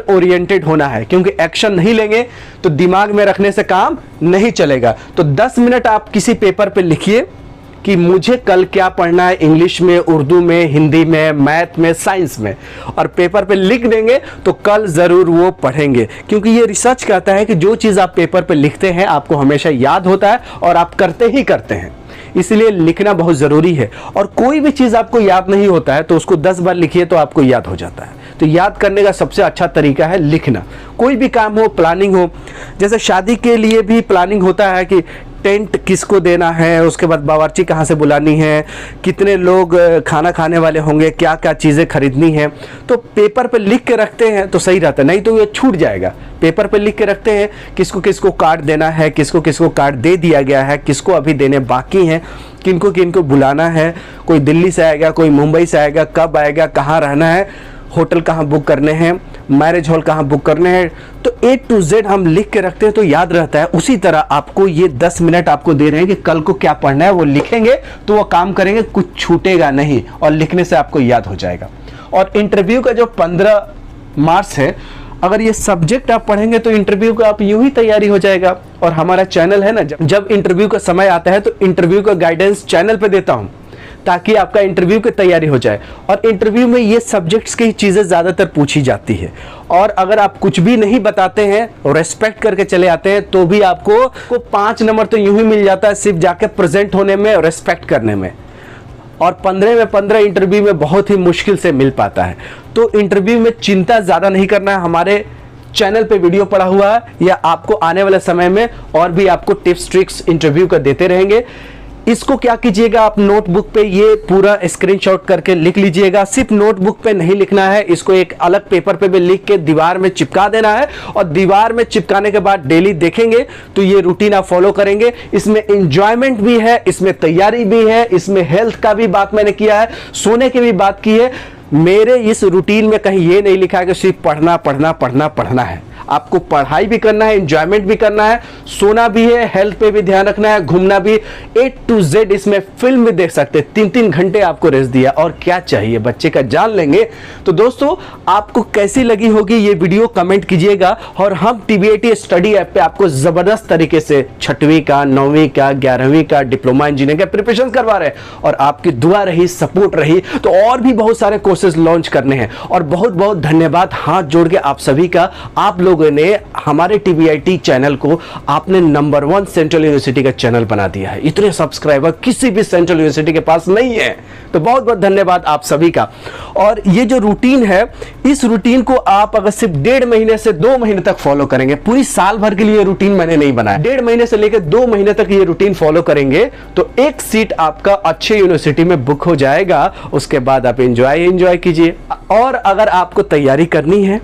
ओरिएंटेड होना है, क्योंकि एक्शन नहीं लेंगे तो दिमाग में रखने से काम नहीं चलेगा। तो 10 मिनट आप किसी पेपर पे लिखिए कि मुझे कल क्या पढ़ना है इंग्लिश में, उर्दू में, हिंदी में, मैथ में, साइंस में, और पेपर पे लिख देंगे तो कल ज़रूर वो पढ़ेंगे। क्योंकि ये रिसर्च कहता है कि जो चीज़ आप पेपर पे लिखते हैं आपको हमेशा याद होता है और आप करते ही करते हैं, इसलिए लिखना बहुत ज़रूरी है। और कोई भी चीज़ आपको याद नहीं होता है तो उसको 10 बार लिखिए तो आपको याद हो जाता है। तो याद करने का सबसे अच्छा तरीका है लिखना। कोई भी काम हो, प्लानिंग हो, जैसे शादी के लिए भी प्लानिंग होता है कि टेंट किसको देना है, उसके बाद बावर्ची कहाँ से बुलानी है, कितने लोग खाना खाने वाले होंगे, क्या क्या चीज़ें खरीदनी है, तो पेपर पे लिख के रखते हैं तो सही रहता है, नहीं तो ये छूट जाएगा। पेपर पे लिख के रखते हैं किसको किसको कार्ड देना है, किसको किसको कार्ड दे दिया गया है, किसको अभी देने बाकी हैं, किनको किनको बुलाना है, कोई दिल्ली से आएगा, कोई मुंबई से आएगा, कब आएगा, कहाँ रहना है, होटल कहाँ बुक करने हैं, मैरिज हॉल कहाँ बुक करने हैं, तो A to Z हम लिख के रखते हैं तो याद रहता है। उसी तरह आपको ये 10 मिनट आपको दे रहे हैं कि कल को क्या पढ़ना है, वो लिखेंगे तो वो काम करेंगे, कुछ छूटेगा नहीं और लिखने से आपको याद हो जाएगा। और इंटरव्यू का जो 15 मार्च है, अगर ये सब्जेक्ट आप पढ़ेंगे तो इंटरव्यू का आप यूं ही तैयारी हो जाएगा। और हमारा चैनल है ना, जब इंटरव्यू का समय आता है तो इंटरव्यू का गाइडेंस चैनल पे देता हूं ताकि आपका इंटरव्यू की तैयारी हो जाए। और इंटरव्यू में ये सब्जेक्ट्स की चीज़ें ज़्यादातर पूछी जाती है, और अगर आप कुछ भी नहीं बताते हैं और रेस्पेक्ट करके चले आते हैं तो भी आपको 5 नंबर तो यूं ही मिल जाता है, सिर्फ जाके प्रेजेंट होने में और रेस्पेक्ट करने में। और 15 में 15 इंटरव्यू में बहुत ही मुश्किल से मिल पाता है। तो इंटरव्यू में चिंता ज़्यादा नहीं करना है, हमारे चैनल पे वीडियो पड़ा हुआ है, या आपको आने वाले समय में और भी आपको टिप्स ट्रिक्स इंटरव्यू का देते रहेंगे। इसको क्या कीजिएगा, आप नोटबुक पे ये पूरा स्क्रीनशॉट करके लिख लीजिएगा। सिर्फ नोटबुक पे नहीं लिखना है, इसको एक अलग पेपर पे भी लिख के दीवार में चिपका देना है, और दीवार में चिपकाने के बाद डेली देखेंगे तो ये रूटीन आप फॉलो करेंगे। इसमें एंजॉयमेंट भी है, इसमें तैयारी भी है, इसमें हेल्थ का भी बात मैंने किया है, सोने की भी बात की है। मेरे इस रूटीन में कहीं ये नहीं लिखा है कि सिर्फ पढ़ना पढ़ना पढ़ना पढ़ना है। आपको पढ़ाई भी करना है, एंजॉयमेंट भी करना है, सोना भी है, हेल्थ पे भी ध्यान रखना है, घूमना भी। A to Z इसमें फिल्म भी देख सकते हैं। 3-3 घंटे आपको रेस्ट दिया, और क्या चाहिए, बच्चे का जान लेंगे। तो दोस्तों, आपको कैसी लगी होगी ये वीडियो कमेंट कीजिएगा। और हम TBIT स्टडी ऐप पे आपको जबरदस्त तरीके से 6वीं का, 9वीं का, 11वीं का, डिप्लोमा इंजीनियरिंग का प्रिपरेशन करवा रहे हैं, और आपकी दुआ रही, सपोर्ट रही तो और भी बहुत सारे कोर्सेज लॉन्च करने हैं। और बहुत बहुत धन्यवाद हाथ जोड़ के आप सभी का। आप लोगों ने हमारे TBIT चैनल को आपने नंबर 1 सेंट्रल यूनिवर्सिटी का चैनल बना दिया है। इतने सब्सक्राइबर किसी भी सेंट्रल यूनिवर्सिटी के पास नहीं है, तो बहुत बहुत धन्यवाद आप सभी का। और ये जो रूटीन है, इस रूटीन को आप अगर सिर्फ 1.5 महीने से 2 महीने तक फॉलो करेंगे, पूरी साल भर के लिए रूटीन मैंने नहीं बनाया, 1.5 महीने से लेकर 2 महीने तक ये रूटीन फॉलो करेंगे तो एक सीट आपका अच्छे यूनिवर्सिटी में बुक हो जाएगा। उसके बाद आप एंजॉय कीजिए। और अगर आपको तैयारी करनी है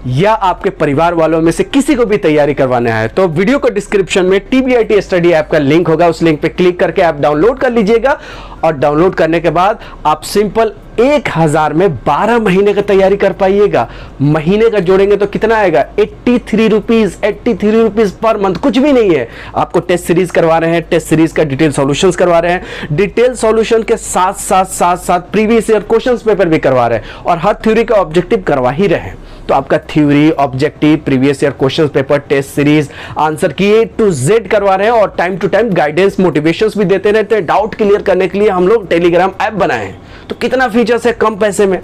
या आपके परिवार वालों में से किसी को भी तैयारी करवाना है, तो वीडियो को डिस्क्रिप्शन में TBIT स्टडी ऐप का लिंक होगा, उस लिंक पे क्लिक करके आप डाउनलोड कर लीजिएगा। और डाउनलोड करने के बाद आप सिंपल 1000 में 12 महीने का तैयारी कर पाइएगा। महीने का जोड़ेंगे तो कितना आएगा, 83 रुपीज पर मंथ, कुछ भी नहीं है। आपको टेस्ट सीरीज करवा रहे हैं, टेस्ट सीरीज का डिटेल सॉल्यूशंस करवा रहे हैं, डिटेल सॉल्यूशन के साथ प्रीवियस ईयर क्वेश्चंस पेपर भी करवा रहे हैं, और हर थ्योरी का ऑब्जेक्टिव करवा ही रहे हैं। तो आपका theory, objective, previous year questions paper, test series, answer key A to Z करवा रहे हैं, और time to time guidance, motivations भी देते रहते हैं। डाउट क्लियर करने के लिए हम लोग टेलीग्राम ऐप बनाए हैं। तो कितना फीचर्स है कम पैसे में।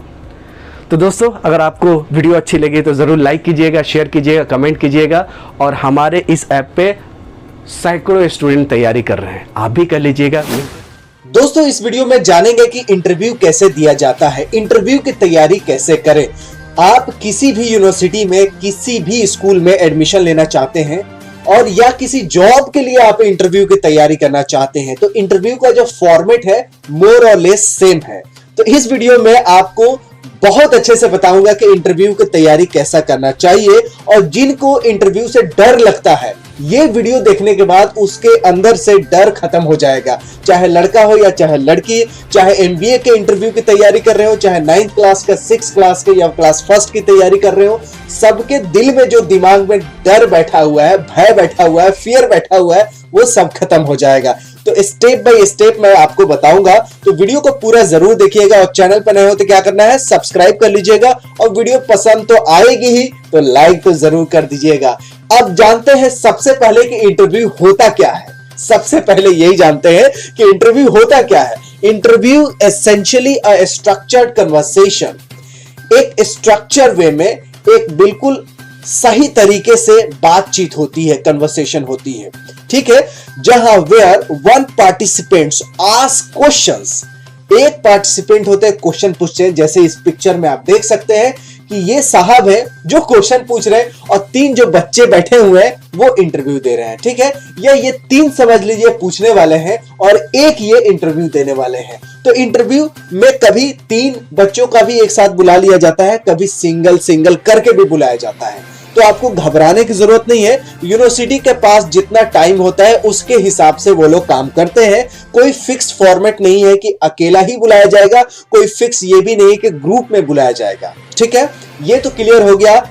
तो दोस्तों, अगर आपको वीडियो अच्छी लगी तो जरूर लाइक कीजिएगा, शेयर कीजिएगा, कमेंट कीजिएगा। और हमारे इस ऐप पे सैकड़ों स्टूडेंट तैयारी कर रहे हैं, आप भी कर लीजिएगा। दोस्तों, इस वीडियो में जानेंगे कि इंटरव्यू कैसे दिया जाता है, इंटरव्यू की तैयारी कैसे करें। आप किसी भी यूनिवर्सिटी में, किसी भी स्कूल में एडमिशन लेना चाहते हैं, और या किसी जॉब के लिए आप इंटरव्यू की तैयारी करना चाहते हैं, तो इंटरव्यू का जो फॉर्मेट है मोर और लेस सेम है। तो इस वीडियो में आपको बहुत अच्छे से बताऊंगा कि इंटरव्यू की तैयारी कैसा करना चाहिए। और जिनको इंटरव्यू से डर लगता है, ये वीडियो देखने के बाद उसके अंदर से डर खत्म हो जाएगा। चाहे लड़का हो या चाहे लड़की, चाहे MBA के इंटरव्यू की तैयारी कर रहे हो, चाहे 9th क्लास का, 6th क्लास के या क्लास 1st की तैयारी कर रहे हो, सबके दिल में जो दिमाग में डर बैठा हुआ है, भय बैठा हुआ है, फियर बैठा हुआ है, वो सब खत्म हो जाएगा। तो स्टेप बाय स्टेप मैं आपको बताऊंगा, तो वीडियो को पूरा जरूर देखिएगा। और चैनल पर नए हो तो क्या करना है, सब्सक्राइब कर लीजिएगा। और वीडियो पसंद तो आएगी ही, तो लाइक तो जरूर कर दीजिएगा। अब जानते हैं सबसे पहले कि इंटरव्यू होता क्या है। सबसे पहले यही जानते हैं कि इंटरव्यू होता क्या है। Interview essentially a structured conversation, एक स्ट्रक्चर वे में, एक बिल्कुल सही तरीके से बातचीत होती है, कन्वर्सेशन होती है, ठीक है, जहां where one participants ask questions, एक पार्टिसिपेंट होते हैं, क्वेश्चन पूछते हैं। जैसे इस पिक्चर में आप देख सकते हैं कि ये साहब है जो क्वेश्चन पूछ रहे हैं और 3 जो बच्चे बैठे हुए हैं वो इंटरव्यू दे रहे हैं, ठीक है। या ये 3 समझ लीजिए पूछने वाले हैं और 1 ये इंटरव्यू देने वाले हैं। तो इंटरव्यू में कभी 3 बच्चों का भी एक साथ बुला लिया जाता है, कभी सिंगल करके भी बुलाया जाता है। तो आपको घबराने की जरूरत नहीं है। यूनिवर्सिटी के पास जितना टाइम होता है उसके हिसाब से वो लोग काम करते हैं। कोई फिक्स फॉर्मेट नहीं है कि अकेला ही बुलाया जाएगा, कोई फिक्स ये भी नहीं है कि ग्रुप में बुलाया जाएगा, ठीक है। ये तो क्लियर हो गया।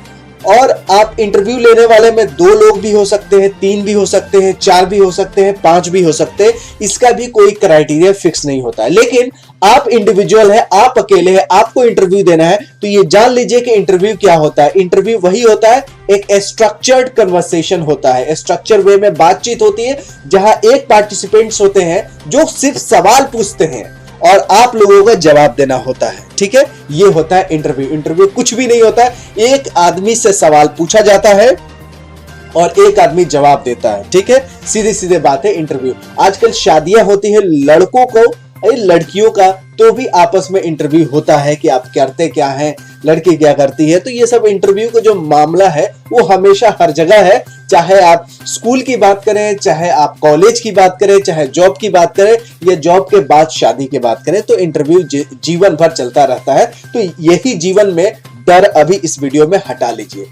और आप इंटरव्यू लेने वाले में 2 लोग भी हो सकते हैं, 3 भी हो सकते हैं, 4 भी हो सकते हैं, 5 भी हो सकते हैं। इसका भी कोई क्राइटेरिया फिक्स नहीं होता है। लेकिन आप इंडिविजुअल है, आप अकेले हैं, आपको इंटरव्यू देना है, तो ये जान लीजिए कि इंटरव्यू क्या होता है। इंटरव्यू वही होता है, एक स्ट्रक्चर्ड कन्वर्सेशन होता है, स्ट्रक्चर वे में बातचीत होती है, जहां एक पार्टिसिपेंट्स होते हैं जो सिर्फ सवाल पूछते हैं और आप लोगों का जवाब देना होता है, ठीक है। ये होता है इंटरव्यू। इंटरव्यू कुछ भी नहीं होता है, एक आदमी से सवाल पूछा जाता है और एक आदमी जवाब देता है, ठीक है। सीधे सीधे बात है इंटरव्यू। आजकल शादियां होती है लड़कों को, लड़कियों का तो भी आपस में इंटरव्यू होता है कि आप करते क्या हैं, लड़की क्या करती है। तो ये सब इंटरव्यू का जो मामला है वो हमेशा हर जगह है, चाहे आप स्कूल की बात करें, चाहे आप कॉलेज की बात करें, चाहे जॉब की बात करें, या जॉब के बाद शादी की बात करें, तो इंटरव्यू जीवन भर चलता रहता है। तो यही जीवन में डर अभी इस वीडियो में हटा लीजिए।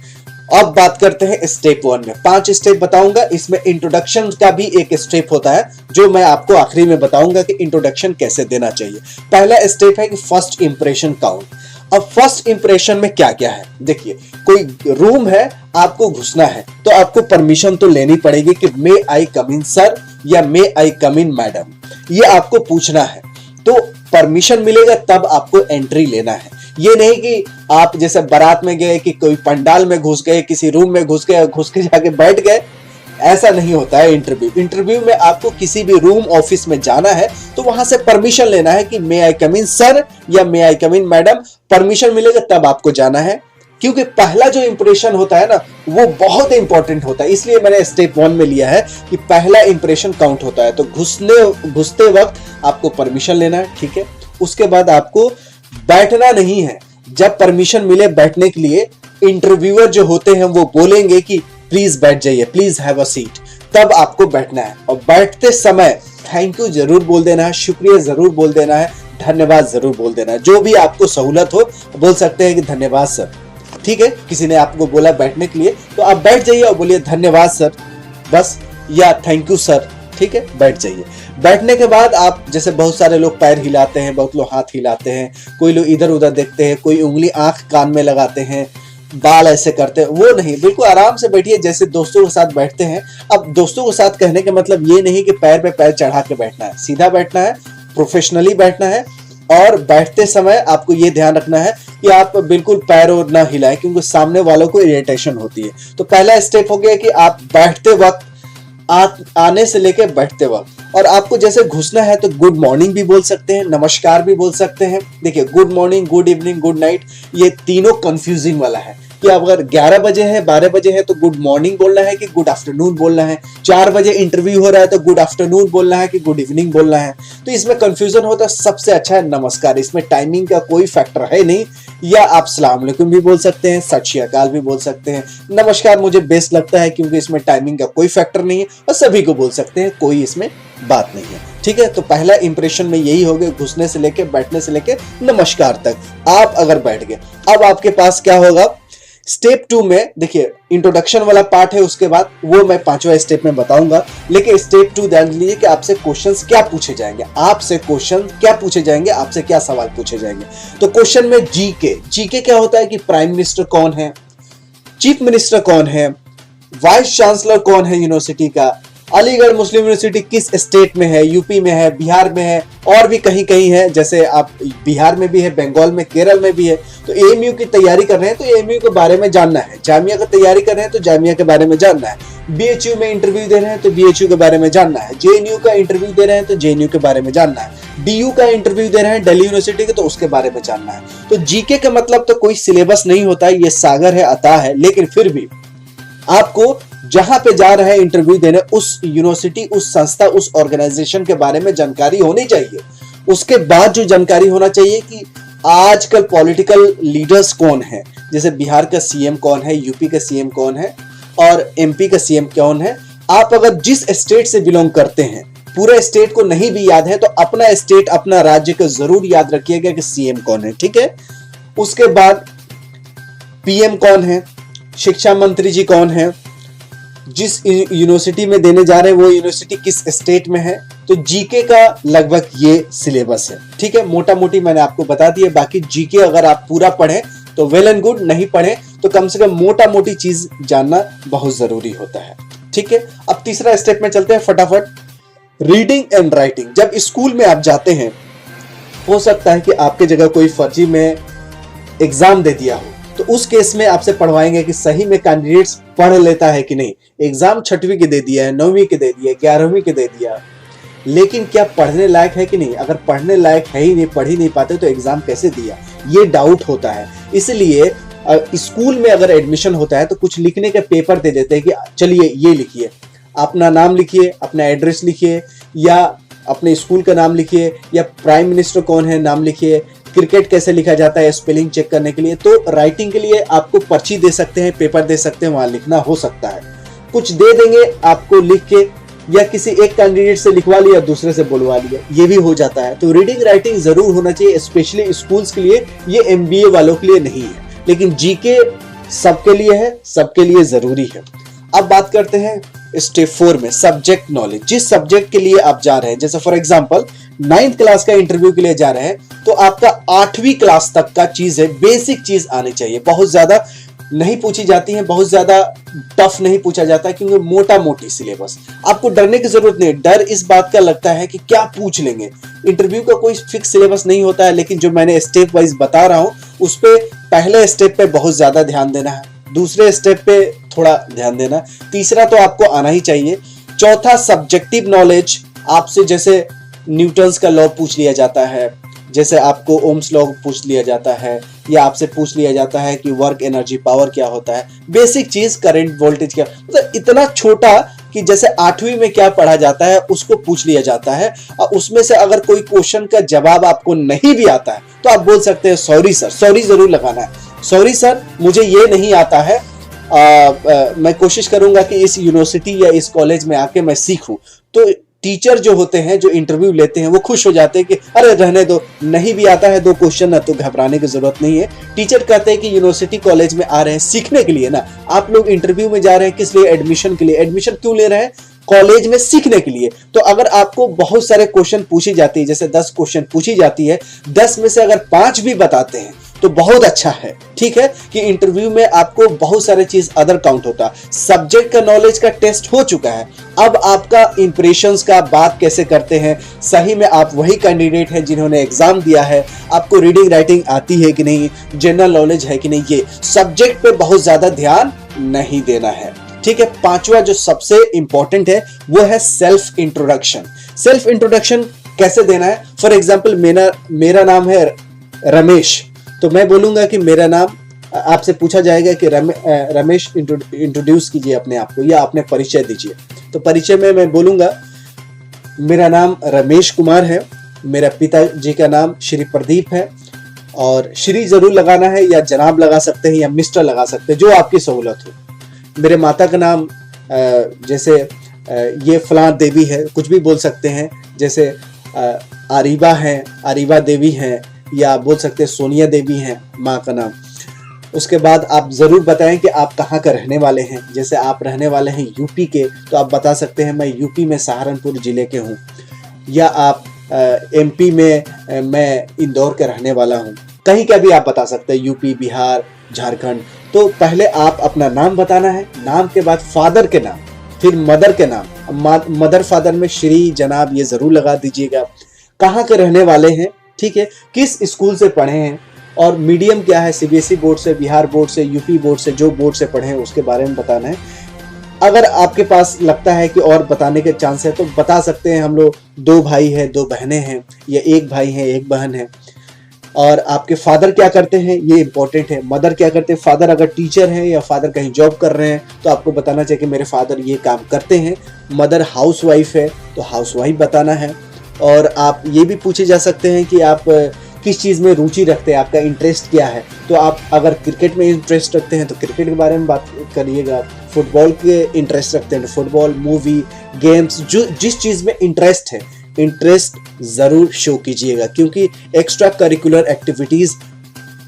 अब बात करते हैं स्टेप 1 में। 5 स्टेप बताऊंगा, इसमें इंट्रोडक्शन का भी एक स्टेप होता है जो मैं आपको आखिरी में बताऊंगा कि इंट्रोडक्शन कैसे देना चाहिए। पहला स्टेप है कि फर्स्ट इंप्रेशन काउंट। अब फर्स्ट इंप्रेशन में क्या क्या है, देखिए कोई रूम है, आपको घुसना है तो आपको परमिशन तो लेनी पड़ेगी कि मे आई कम इन सर या मे आई कम इन मैडम, ये आपको पूछना है। तो परमिशन मिलेगा तब आपको एंट्री लेना है। ये नहीं कि आप जैसे बारात में गए कि कोई पंडाल में घुस गए, किसी रूम में घुस गए, घुस के जाके बैठ गए, ऐसा नहीं होता है इंटरव्यू। इंटरव्यू में आपको किसी भी रूम ऑफिस में जाना है तो वहां से परमिशन लेना है कि मे आई कम इन सर या मे आई कम इन मैडम। परमिशन मिलेगा तब आपको जाना है, क्योंकि पहला जो इंप्रेशन होता है ना वो बहुत इंपॉर्टेंट होता है। इसलिए मैंने स्टेप 1 में लिया है कि पहला इंप्रेशन काउंट होता है। तो घुसते वक्त आपको परमिशन लेना है, ठीक है। उसके बाद आपको बैठना नहीं है। जब परमिशन मिले बैठने के लिए, इंटरव्यूअर जो होते हैं वो बोलेंगे कि प्लीज बैठ जाइए, प्लीज हैव अ सीट, तब आपको बैठना है। और बैठते समय थैंक यू जरूर बोल देना है, शुक्रिया जरूर बोल देना है, धन्यवाद जरूर बोल देना है। जो भी आपको सहूलत हो बोल सकते हैं कि धन्यवाद सर, ठीक है। किसी ने आपको बोला बैठने के लिए तो आप बैठ जाइए और बोलिए धन्यवाद सर बस, या थैंक यू सर, ठीक है, बैठ जाइए। बैठने के बाद आप जैसे बहुत सारे लोग पैर हिलाते हैं, बहुत लोग हाथ हिलाते हैं, कोई लोग इधर उधर देखते हैं, कोई उंगली आंख कान में लगाते हैं, बाल ऐसे करते हैं, वो नहीं, बिल्कुल आराम से बैठिए जैसे दोस्तों के साथ बैठते हैं। अब दोस्तों के साथ कहने का मतलब ये नहीं कि पैर पे पैर चढ़ा के बैठना है, सीधा बैठना है, प्रोफेशनली बैठना है। और बैठते समय आपको ये ध्यान रखना है कि आप बिल्कुल पैर और ना हिलाएं, क्योंकि सामने वालों को इरिटेशन होती है। तो पहला स्टेप हो गया कि आप बैठते वक्त, आने से लेके बैठते वक्त, और आपको जैसे घुसना है तो गुड मॉर्निंग भी बोल सकते हैं, नमस्कार भी बोल सकते हैं। देखिए good morning, good evening, good night, ये तीनों कंफ्यूजिंग वाला है कि अगर 11 बजे है, 12 बजे है तो गुड मॉर्निंग बोलना है कि गुड आफ्टरनून बोलना है, 4 बजे इंटरव्यू हो रहा है तो गुड आफ्टरनून बोलना है कि गुड इवनिंग बोलना है। तो इसमें कंफ्यूजन होता है। सबसे अच्छा है नमस्कार, इसमें टाइमिंग का कोई फैक्टर है नहीं। या आप सलाम अलैकुम भी बोल सकते हैं, सत श्री अकाल भी बोल सकते हैं। नमस्कार मुझे बेस्ट लगता है क्योंकि इसमें टाइमिंग का कोई फैक्टर नहीं है और सभी को बोल सकते हैं, कोई इसमें बात नहीं है, ठीक है। तो पहला इंप्रेशन में यही हो गया, घुसने से लेके, बैठने से लेके नमस्कार तक आप अगर बैठ गए। अब आपके पास क्या होगा स्टेप 2 में, देखिए इंट्रोडक्शन वाला पार्ट है, उसके बाद वो मैं 5वां स्टेप में बताऊंगा। लेकिन स्टेप 2 ध्यान लीजिए कि आपसे क्वेश्चंस क्या पूछे जाएंगे, आपसे क्वेश्चन क्या पूछे जाएंगे, आपसे क्या सवाल पूछे जाएंगे। तो क्वेश्चन में जीके क्या होता है कि प्राइम मिनिस्टर कौन है, चीफ मिनिस्टर कौन है, वाइस चांसलर कौन है यूनिवर्सिटी का, अलीगढ़ मुस्लिम यूनिवर्सिटी किस स्टेट में है, यूपी में है, बिहार में है, और भी कहीं कहीं है, जैसे आप बिहार में भी है, बंगाल में, केरल में भी है। तो एएमयू की तैयारी कर रहे हैं तो एएमयू के बारे में जानना है, जामिया की तैयारी कर रहे हैं तो जामिया के बारे में जानना है, बीएचयू में इंटरव्यू दे रहे हैं तो बीएचयू के बारे में जानना है, जेएनयू का इंटरव्यू दे रहे हैं तो जेएनयू के बारे में जानना है, डीयू का इंटरव्यू दे रहे हैं दिल्ली यूनिवर्सिटी के तो उसके बारे में जानना है। तो जीके का मतलब तो कोई सिलेबस नहीं होता है, ये सागर है, अता है, लेकिन फिर भी आपको जहां पे जा रहे हैं इंटरव्यू देने, उस यूनिवर्सिटी, उस संस्था, उस ऑर्गेनाइजेशन के बारे में जानकारी होनी चाहिए। उसके बाद जो जानकारी होना चाहिए कि आजकल पॉलिटिकल लीडर्स कौन है, जैसे बिहार का सीएम कौन है, यूपी का सीएम कौन है और एमपी का सीएम कौन है। आप अगर जिस स्टेट से बिलोंग करते हैं, पूरा स्टेट को नहीं भी याद है तो अपना स्टेट, अपना राज्य को जरूर याद रखिएगा कि सीएम कौन है, ठीक है। उसके बाद पीएम कौन है, शिक्षा मंत्री जी कौन है, जिस यूनिवर्सिटी में देने जा रहे हैं वो यूनिवर्सिटी किस स्टेट में है। तो जीके का लगभग ये सिलेबस है, ठीक है। मोटा मोटी मैंने आपको बता दिया, बाकी जीके अगर आप पूरा पढ़ें तो वेल एंड गुड, नहीं पढ़ें तो कम से कम मोटा मोटी चीज जानना बहुत जरूरी होता है, ठीक है। अब तीसरा स्टेप में चलते हैं फटाफट, रीडिंग एंड राइटिंग। जब स्कूल में आप जाते हैं, हो सकता है कि आपके जगह कोई फर्जी में एग्जाम दे दिया हो, तो उस केस में आपसे पढ़वाएंगे कि सही में कैंडिडेट्स पढ़ लेता है कि नहीं। एग्जाम 6वीं के दे दिया है, 9वीं के दे दिया, 11वीं के दे दिया, लेकिन क्या पढ़ने लायक है कि नहीं। अगर पढ़ने लायक है ही नहीं, पढ़ ही नहीं पाते तो एग्जाम कैसे दिया, ये डाउट होता है। इसलिए स्कूल में अगर एडमिशन होता है तो कुछ लिखने के पेपर दे देते हैं कि चलिए ये लिखिए, अपना नाम लिखिए, अपना एड्रेस लिखिए, या अपने स्कूल का नाम लिखिए, या प्राइम मिनिस्टर कौन है नाम लिखिए, क्रिकेट कैसे लिखा जाता है स्पेलिंग चेक करने के लिए। तो राइटिंग के लिए आपको पर्ची दे सकते हैं, पेपर दे सकते हैं, वहां लिखना हो सकता है। कुछ दे देंगे आपको लिख के, या किसी एक कैंडिडेट से लिखवा लिया, दूसरे से बुलवा लिया, ये भी हो जाता है। तो रीडिंग राइटिंग जरूर होना चाहिए, स्पेशली स्कूल्स के लिए। ये एमबीए वालों के लिए नहीं है, लेकिन जीके सबके लिए है, सबके लिए जरूरी है। अब बात करते हैं स्टेप 4 में, सब्जेक्ट नॉलेज। जिस सब्जेक्ट के लिए आप जा रहे हैं, जैसे फॉर एग्जांपल 9th क्लास का इंटरव्यू के लिए जा रहे हैं, तो आपका 8वीं क्लास तक का चीज है, बेसिक चीज आनी चाहिए। बहुत ज्यादा नहीं पूछी जाती है, बहुत ज्यादा टफ नहीं पूछा जाता, क्योंकि मोटा मोटी सिलेबस। आपको डरने की जरूरत नहीं। डर इस बात का लगता है कि क्या पूछ लेंगे। इंटरव्यू का कोई फिक्स सिलेबस नहीं होता है, लेकिन जो मैंने स्टेप वाइज बता रहा हूं, उस पे पहले स्टेप पे बहुत ज्यादा ध्यान देना है, दूसरे स्टेप पे थोड़ा ध्यान देना, तीसरा तो आपको आना ही चाहिए। चौथा सब्जेक्टिव नॉलेज, आपसे जैसे न्यूटन्स का लॉ पूछ लिया जाता है, जैसे आपको ओम्स लॉ पूछ लिया जाता है, या आपसे पूछ लिया जाता है कि वर्क एनर्जी पावर क्या होता है, बेसिक चीज, करंट वोल्टेज क्या, मतलब इतना छोटा कि जैसे 8वीं में क्या पढ़ा जाता है उसको पूछ लिया जाता है। और उसमें से अगर कोई क्वेश्चन का जवाब आपको नहीं भी आता है तो आप बोल सकते हैं सॉरी सर, सॉरी जरूर लगाना है, सॉरी सर मुझे ये नहीं आता है, मैं कोशिश करूंगा कि इस यूनिवर्सिटी या इस कॉलेज में आके मैं सीखूं। तो टीचर जो होते हैं, जो इंटरव्यू लेते हैं, वो खुश हो जाते हैं कि अरे रहने दो, नहीं भी आता है 2 क्वेश्चन ना, तो घबराने की जरूरत नहीं है। टीचर कहते हैं कि यूनिवर्सिटी कॉलेज में आ रहे हैं सीखने के लिए ना, आप लोग इंटरव्यू में जा रहे हैं किस लिए, एडमिशन के लिए। एडमिशन क्यों ले रहे हैं, कॉलेज में सीखने के लिए। तो अगर आपको बहुत सारे क्वेश्चन पूछी जाती है, जैसे 10 क्वेश्चन पूछी जाती है, 10 में से अगर 5 भी बताते हैं तो बहुत अच्छा है, ठीक है, कि इंटरव्यू में आपको बहुत सारे चीज अदर काउंट होता। सब्जेक्ट का नॉलेज का टेस्ट हो चुका है, अब आपका इंप्रेशंस का, बात कैसे करते हैं, सही में आप वही कैंडिडेट हैं जिन्होंने एग्जाम दिया है, आपको रीडिंग राइटिंग आती है कि नहीं, जनरल नॉलेज है कि नहीं, ये सब्जेक्ट पे बहुत ज्यादा ध्यान नहीं देना है, ठीक है। 5वां जो सबसे इंपॉर्टेंट है वो है सेल्फ इंट्रोडक्शन। सेल्फ इंट्रोडक्शन कैसे देना है, फॉर एग्जाम्पल मेरा नाम है रमेश, तो मैं बोलूंगा कि मेरा नाम, आपसे पूछा जाएगा कि रमेश इंट्रोड्यूस कीजिए अपने आप को, या अपने परिचय दीजिए। तो परिचय में मैं बोलूंगा मेरा नाम रमेश कुमार है, मेरा पिताजी का नाम श्री प्रदीप है, और श्री जरूर लगाना है, या जनाब लगा सकते हैं, या मिस्टर लगा सकते हैं, जो आपकी सहूलत हो। मेरे माता का नाम जैसे ये फलां देवी है, कुछ भी बोल सकते हैं, जैसे आरीबा है, आरीबा देवी है, या बोल सकते हैं सोनिया देवी हैं माँ का नाम। उसके बाद आप जरूर बताएं कि आप कहाँ का रहने वाले हैं। जैसे आप रहने वाले हैं यूपी के, तो आप बता सकते हैं मैं यूपी में सहारनपुर जिले के हूँ, या आप एमपी में मैं इंदौर के रहने वाला हूँ, कहीं का भी आप बता सकते हैं, यूपी, बिहार, झारखंड। तो पहले आप अपना नाम बताना है, नाम के बाद फादर के नाम, फिर मदर के नाम, मदर फादर में श्री जनाब ये जरूर लगा दीजिएगा। कहाँ के रहने वाले हैं, ठीक है, किस स्कूल से पढ़े हैं, और मीडियम क्या है, सीबीएसई बोर्ड से, बिहार बोर्ड से, यूपी बोर्ड से, जो बोर्ड से पढ़े हैं उसके बारे में बताना है। अगर आपके पास लगता है कि और बताने के चांस है तो बता सकते हैं हम लोग 2 भाई हैं 2 बहनें हैं, या 1 भाई है 1 बहन है। और आपके फादर क्या करते हैं, ये इंपॉर्टेंट है। मदर क्या करते हैं, फादर अगर टीचर हैं या फादर कहीं जॉब कर रहे हैं तो आपको बताना चाहिए कि मेरे फादर ये काम करते हैं। मदर हाउसवाइफ है तो हाउसवाइफ बताना है। और आप ये भी पूछे जा सकते हैं कि आप किस चीज़ में रुचि रखते हैं, आपका इंटरेस्ट क्या है। तो आप अगर क्रिकेट में इंटरेस्ट रखते हैं तो क्रिकेट के बारे में बात करिएगा, फुटबॉल के इंटरेस्ट रखते हैं तो फुटबॉल, मूवी, गेम्स, जो जिस चीज़ में इंटरेस्ट है, इंटरेस्ट ज़रूर शो कीजिएगा, क्योंकि एक्स्ट्रा करिकुलर एक्टिविटीज़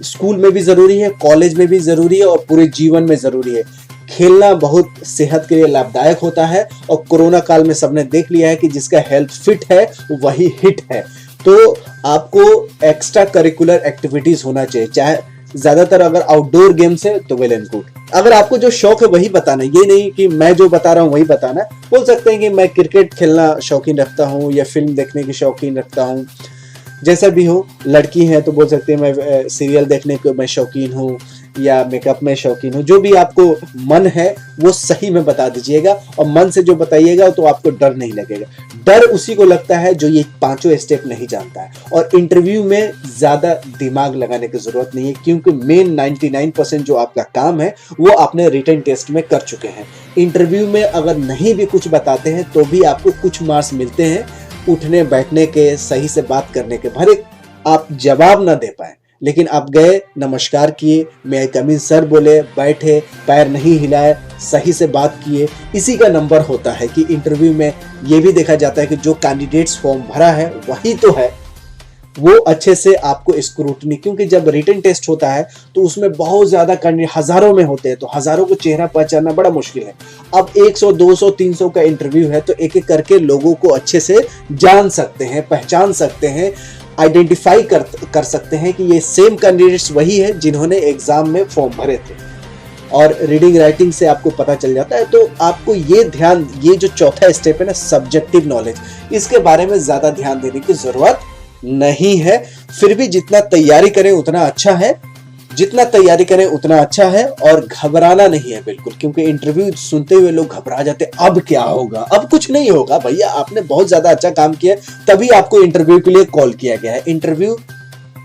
स्कूल में भी ज़रूरी है, कॉलेज में भी ज़रूरी है और पूरे जीवन में ज़रूरी है। खेलना बहुत सेहत के लिए लाभदायक होता है और कोरोना काल में सबने देख लिया है कि जिसका हेल्थ फिट है वही हिट है। तो आपको एक्स्ट्रा करिकुलर एक्टिविटीज़ होना चाहिए, चाहे ज़्यादातर अगर आउटडोर गेम्स है तो वेल एंड गुड। अगर आपको जो शौक है वही बताना, ये नहीं कि मैं जो बता रहा हूँ वही बताना। बोल सकते हैं कि मैं क्रिकेट खेलना शौकीन रखता हूँ या फिल्म देखने की शौकीन रखता हूँ, जैसा भी हो। लड़की है तो बोल सकते हैं मैं सीरियल देखने को मैं शौकीन हूँ या मेकअप में शौकीन हूँ। जो भी आपको मन है वो सही में बता दीजिएगा और मन से जो बताइएगा तो आपको डर नहीं लगेगा। डर उसी को लगता है जो ये 5 स्टेप नहीं जानता है। और इंटरव्यू में ज़्यादा दिमाग लगाने की ज़रूरत नहीं है, क्योंकि मेन 99% जो आपका काम है वो आपने रिटन टेस्ट में कर चुके हैं। इंटरव्यू में अगर नहीं भी कुछ बताते हैं तो भी आपको कुछ मार्क्स मिलते हैं, उठने बैठने के, सही से बात करने के। भले आप जवाब ना दे पाए, लेकिन आप गए, नमस्कार किए, मैं कम इन सर बोले, बैठे, पैर नहीं हिलाए, सही से बात किए, इसी का नंबर होता है। कि इंटरव्यू में ये भी देखा जाता है कि जो कैंडिडेट्स फॉर्म भरा है वही तो है, वो अच्छे से आपको स्क्रूटनी, क्योंकि जब रिटन टेस्ट होता है तो उसमें बहुत ज़्यादा कैंडिडेट हज़ारों में होते हैं, तो हज़ारों को चेहरा पहचानना बड़ा मुश्किल है। अब 100, 200, 300 का इंटरव्यू है तो एक एक करके लोगों को अच्छे से जान सकते हैं, पहचान सकते हैं, आइडेंटिफाई कर सकते हैं कि ये सेम कैंडिडेट्स वही है जिन्होंने एग्जाम में फॉर्म भरे थे। और रीडिंग राइटिंग से आपको पता चल जाता है। तो आपको ये ध्यान, ये जो चौथा स्टेप है ना, सब्जेक्टिव नॉलेज, इसके बारे में ज़्यादा ध्यान देने की ज़रूरत नहीं है। फिर भी जितना तैयारी करें उतना अच्छा है, जितना तैयारी करें उतना अच्छा है। और घबराना नहीं है बिल्कुल, क्योंकि इंटरव्यू सुनते हुए लोग घबरा जाते हैं, अब क्या होगा, अब कुछ नहीं होगा। भैया आपने बहुत ज्यादा अच्छा काम किया, तभी आपको इंटरव्यू के लिए कॉल किया गया है। इंटरव्यू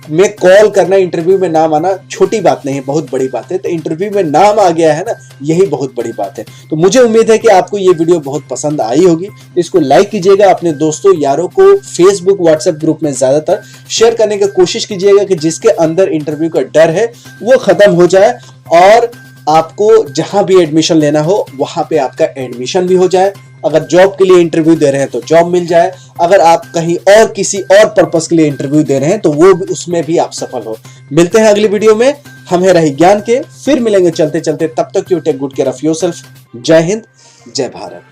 में कॉल करना, इंटरव्यू में नाम आना छोटी बात नहीं है, बहुत बड़ी बात है। तो इंटरव्यू में नाम आ गया है ना, यही बहुत बड़ी बात है। तो मुझे उम्मीद है कि आपको ये वीडियो बहुत पसंद आई होगी। इसको लाइक कीजिएगा, अपने दोस्तों यारों को फेसबुक, व्हाट्सएप ग्रुप में ज्यादातर शेयर करने की कोशिश कीजिएगा कि जिसके अंदर इंटरव्यू का डर है वो खत्म हो जाए और आपको जहां भी एडमिशन लेना हो वहां पे आपका एडमिशन भी हो जाए। अगर जॉब के लिए इंटरव्यू दे रहे हैं तो जॉब मिल जाए, अगर आप कहीं और किसी और पर्पस के लिए इंटरव्यू दे रहे हैं तो वो भी, उसमें भी आप सफल हो। मिलते हैं अगली वीडियो में, हम हैं रही ज्ञान के, फिर मिलेंगे चलते चलते। तब तक you take good care of yourself. Jai Hind, जय भारत।